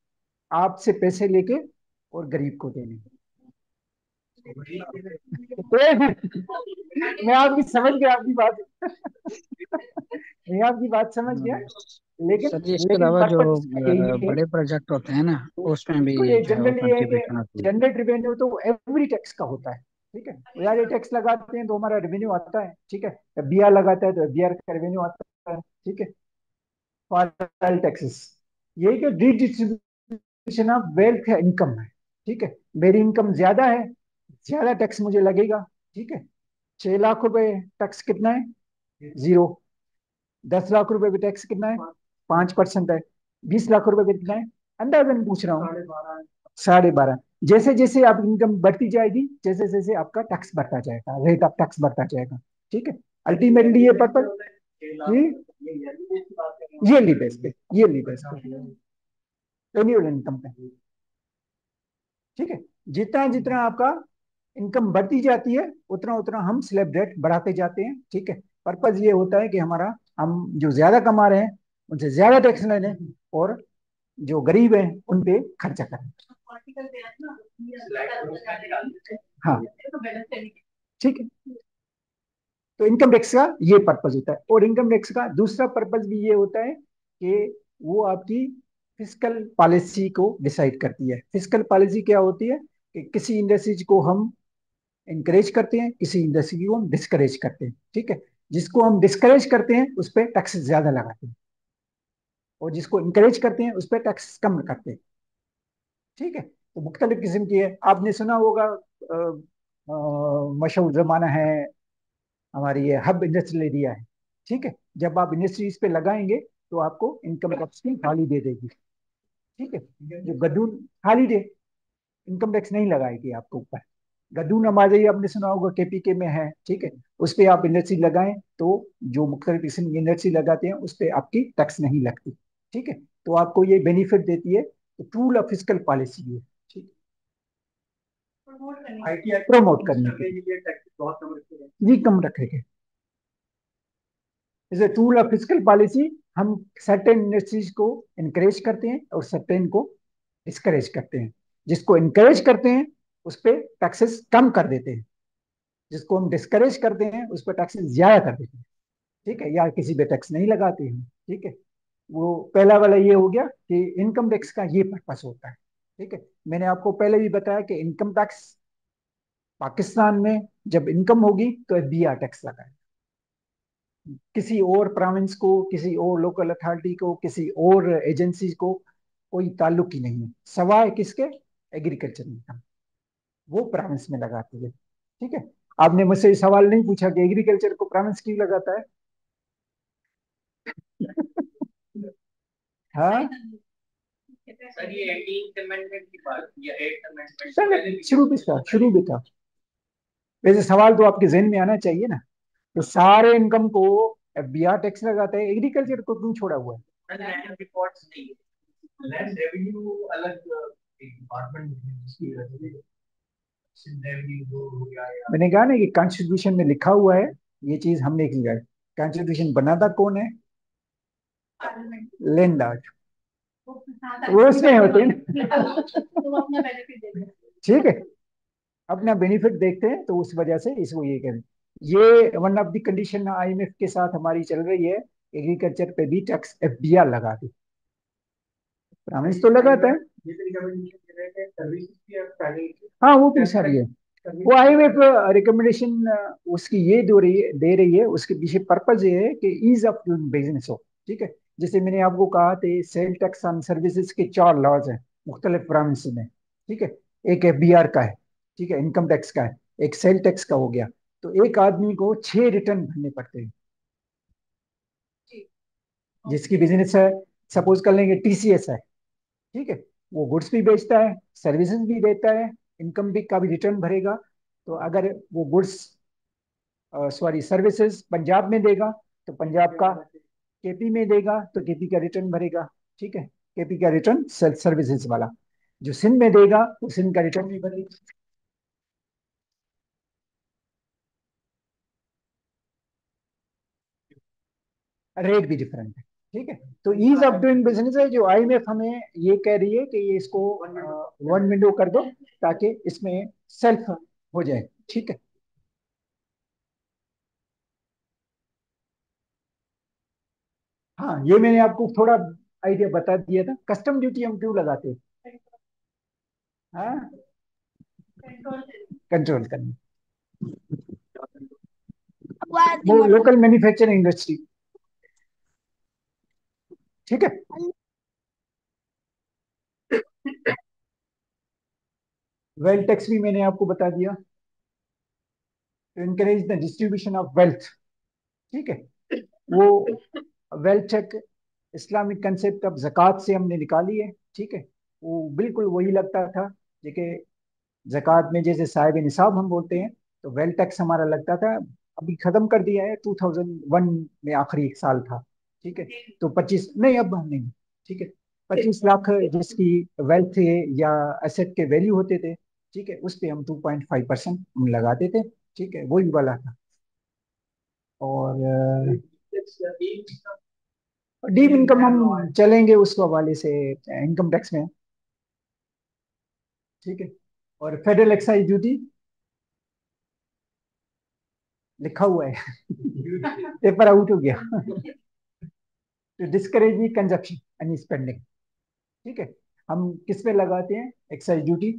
आपसे पैसे लेके और गरीब को देने। मैं आपकी समझ गया, आपकी बात। मैं आपकी बात समझ गया, लेकिन सर जी, इसके लेकिन अलावा जो पर्पज यही है, बड़े प्रोजेक्ट होते हैं ना, उसमें भी तो ये जो है वो जनरली है कि कंट्रीब्यूशन होती है। जनरेट रेवेन्यू तो एवरी टैक्स का होता है, ठीक है, वो यार ये टैक्स लगाते हैं तो हमारा रेवेन्यू आता है, ठीक है, एफबीआर लगाता है तो एफबीआर का रेवेन्यू आता है, ठीक है, फॉरेन टैक्सेस, यही कि डिस्ट्रीब्यूशन ऑफ वेल्थ है, इनकम है, ठीक है, मेरी इनकम ज्यादा है, ज्यादा टैक्स मुझे लगेगा, ठीक है, 6 लाख रुपए टैक्स कितना है, 0, 10 लाख रुपए पे टैक्स कितना है, 5% है, 20 लाख रुपए पे कितना है, अंदाजन पूछ रहा हूँ, 12.5, जैसे जैसे आप इनकम बढ़ती जाएगी, जैसे जैसे आपका टैक्स बढ़ता जाएगा, रेट ऑफ टैक्स बढ़ता जाएगा, ठीक है, अल्टीमेटली ये पर्पज, ये बेस पे, ये बेस पे एनुअल इनकम पे, ठीक है, जितना जितना आपका इनकम बढ़ती जाती है उतना उतना हम स्लैब रेट बढ़ाते जाते हैं, ठीक है, पर्पज ये होता है कि हमारा, हम जो ज्यादा कमा रहे हैं उनसे ज्यादा टैक्स ले लें और जो गरीब हैं उन पे खर्चा करें। हाँ, ठीक है, तो इनकम टैक्स का ये पर्पज होता है, और इनकम टैक्स का दूसरा पर्पज भी ये होता है कि वो आपकी फिस्कल पॉलिसी को डिसाइड करती है। फिस्कल पॉलिसी क्या होती है कि किसी इंडस्ट्रीज को हम इंकरेज करते हैं, किसी इंडस्ट्री को हम डिस्करेज करते हैं, ठीक है, जिसको हम डिस्करेज करते हैं उस पर टैक्स ज्यादा लगाते हैं और जिसको इंकरेज करते हैं उस पर टैक्स कम करते हैं, ठीक है, तो मुख्तलिफ किस्म की है। आपने सुना होगा मशहूर जमाना है हमारी ये हब इंडस्ट्रियल एरिया है, ठीक है, जब आप इंडस्ट्रीज पे लगाएंगे तो आपको इनकम टैक्स की हॉलीडे देगी, ठीक है, जो गद्दून हॉलीडे, इनकम टैक्स नहीं लगाएगी आपके ऊपर। गद्दून हमारे आपने सुना होगा केपीके में है, ठीक है, उस पर आप इंडस्ट्री लगाएं तो जो मुख्तलिफ किस्म की इंडस्ट्री लगाते हैं उस पर आपकी टैक्स नहीं लगती, ठीक है, तो आपको ये बेनिफिट देती है, तो टूल ऑफ फिस्कल पॉलिसी है, ठीक, प्रमोट करने के लिए जी कम रखेंगे, is a tool of fiscal policy. हम सर्टेन इंडस्ट्रीज को इनकरेज करते हैं और सर्टेन को डिस्करेज करते हैं, जिसको इनकरेज करते हैं उस पर टैक्सेस कम कर देते हैं, जिसको हम डिस्करेज करते हैं उस पर टैक्सेस ज्यादा कर देते हैं, ठीक है, या किसी पे टैक्स नहीं लगाते हैं, ठीक है, वो पहला वाला ये हो गया कि इनकम टैक्स का ये पर्पस होता है, ठीक है, मैंने आपको पहले भी बताया कि इनकम टैक्स पाकिस्तान में जब इनकम होगी तो एफबीआर टैक्स लगाए, किसी और प्रोविंस को, किसी और लोकल अथॉरिटी को, किसी और एजेंसी को कोई ताल्लुक ही नहीं है, सवाए किसके, एग्रीकल्चर इनकम, वो प्रोविंस में लगाती है, ठीक है, आपने मुझसे सवाल नहीं पूछा कि एग्रीकल्चर को प्रोविंस क्यों लगाता है। हाँ सर ये 18th अमेंडमेंट की बात या 8th अमेंडमेंट सर, शुरू भी था, वैसे सवाल तो आपके जहन में आना चाहिए ना, तो सारे इनकम को एफबीआर टैक्स लगाता है, एग्रीकल्चर को क्यों छोड़ा हुआ है। लैंड रिकॉर्ड्स नहीं है, लैंड रेवेन्यू अलग डिपार्टमेंट मैंने कहा ना कि कॉन्स्टिट्यूशन में लिखा हुआ है, ये चीज हमने किया है, कॉन्स्टिट्यूशन बनाता कौन है, लैंड लॉर्ड, वो उसमें होते हैं, ठीक है, अपना बेनिफिट देखते हैं, तो उस वजह से इसको ये करें, ये one of the condition IMF के साथ हमारी चल रही है, एग्रीकल्चर पे भी टैक्स एफबीआर लगा दे, प्रॉमिस तो लगाता है, हाँ वो भी सारी है, वो आईएमएफ रिकमेंडेशन उसकी ये दे रही है, उसके पीछे पर्पज ये है कि ईज ऑफ डूइंग बिजनेस हो, ठीक है, जैसे मैंने आपको कहा थे सेल टैक्स ऑन सर्विसेज के 4 लॉज हैं मुख्तलिफ प्रोविंस में, ठीक है, एक एफबीआर का है, ठीक है, इनकम टैक्स का है, एक सेल टैक्स का हो गया, तो एक आदमी को 6 रिटर्न भरने पड़ते हैं, जिसकी बिजनेस है, सपोज कर लेंगे टीसीएस है, ठीक है, वो गुड्स भी बेचता है, सर्विसेज भी देता है, इनकम भी का भी रिटर्न भरेगा, तो अगर वो गुड्स सॉरी सर्विसेज पंजाब में देगा तो पंजाब का, केपी में देगा तो केपी का रिटर्न भरेगा, ठीक है, केपी का रिटर्न सर्विसेज वाला, जो सिंध में देगा वो सिंध का रिटर्न भी भरेगा, रेट भी डिफरेंट है, ठीक है, तो ईज ऑफ डूइंग बिजनेस है जो आईएमएफ हमें ये कह रही है कि ये इसको वन विंडो कर दो ताकि इसमें सेल्फ हो जाए, ठीक है, हाँ ये मैंने आपको थोड़ा आइडिया बता दिया था, कस्टम ड्यूटी हम क्यों लगाते हैं, हाँ कंट्रोल करने, वो लोकल मैन्युफैक्चरिंग इंडस्ट्री। ठीक है। वेल्थ टैक्स भी मैंने आपको बता दिया, to encourage the distribution of wealth. ठीक है। वो wealth check Islamic concept of जक़ात से हमने निकाली है। ठीक है। वो बिल्कुल वही लगता था देखिए, जक़ात में जैसे साहिब निसाब हम बोलते हैं, तो वेल्थ टैक्स हमारा लगता था। अभी खत्म कर दिया है, 2001 में आखिरी एक साल था। ठीक है। तो 25 नहीं, अब नहीं। ठीक है। 25 लाख जिसकी वेल्थ थे या एसेट के वैल्यू होते थे, ठीक है, उस पे हम 2.5% हम लगाते थे। ठीक है, वही वाला था। और डीप इनकम हम चलेंगे उस हवाले से इनकम टैक्स में। ठीक है। और फेडरल एक्साइज ड्यूटी लिखा हुआ है पेपर आउट हो गया। To discourage the consumption and spending. ठीक है। हम किस पे लगाते हैं एक्साइज ड्यूटी?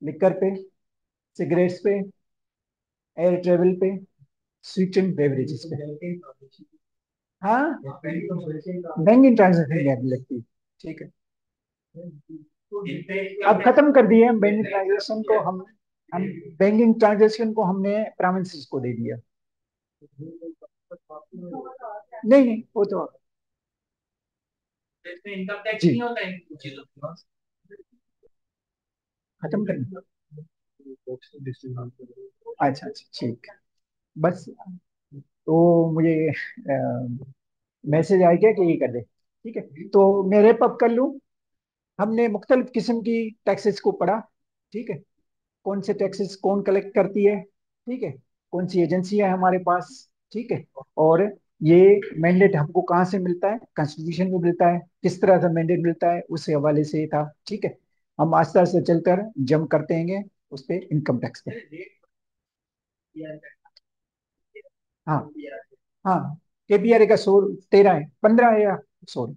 लिकर पे, सिगरेट्स पे, एयर ट्रेवल पे, स्वीट एंड बेवरेजेस पे। हाँ, बैंकिंग ट्रांजेक्शन लगती है। ठीक है। अब खत्म कर दिए हम बैंकिंग ट्रांजेक्शन को। हम बैंकिंग ट्रांजेक्शन को हमने प्रोविंसेस को दे दिया। नहीं नहीं, वो तो इनकम टैक्स जी नहीं होता है इन चीजों का। खत्म कर दिया। अच्छा अच्छा, ठीक है। बस तो मुझे मैसेज आ गया कि ये कर दे। ठीक है, तो मैं रैप अप कर लूँ। हमने मुख्तलिफ किस्म की टैक्सेस को पढ़ा। ठीक है। कौन से टैक्सेस कौन कलेक्ट करती है, ठीक है, कौन सी एजेंसी है हमारे पास। ठीक है। और ये मैंडेट हमको कहाँ से मिलता है? कॉन्स्टिट्यूशन में मिलता है। किस तरह का मैंडेट मिलता है, उस हवाले से था। ठीक है। हम आस्ते आस्ते चलकर जम करते हैं उस पे इनकम टैक्स पे। हाँ हाँ, केपीआर का 13 है, 15 है या 16?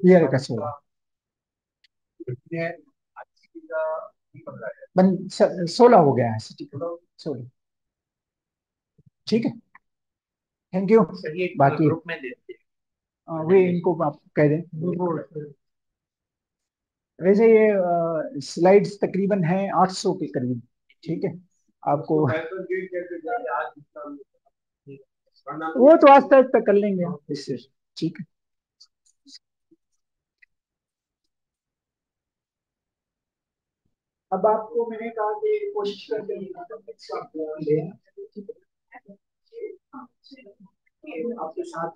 पीआर का 16। 16 हो गया है सिटी का 16। ठीक है। Thank you. बाकी ग्रुप में देते हैं। वे इनको आप कह दें। वैसे ये स्लाइड्स तकरीबन हैं 800 के करीब। ठीक है। आपको वो तो आस्ते आस्ते कर लेंगे इससे। ठीक है। अब आपको मैंने कहा कि कोशिश करते हैं आपके साथ।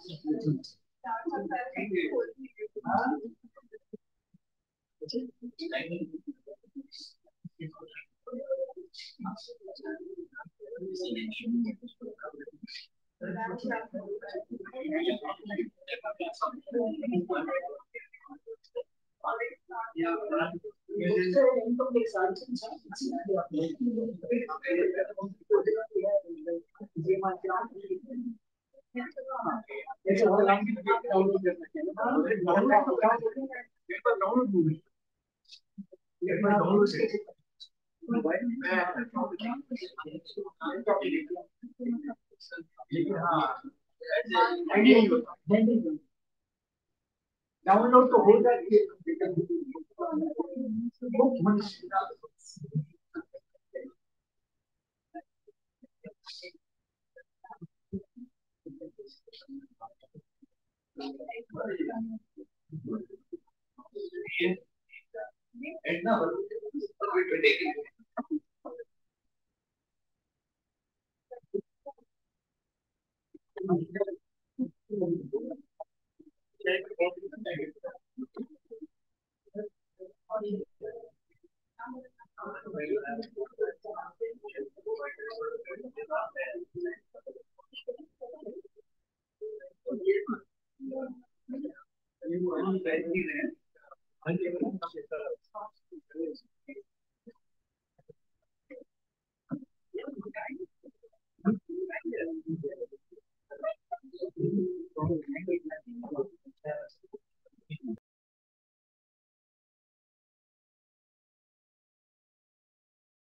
डाउनलोड तो हो जाएगी।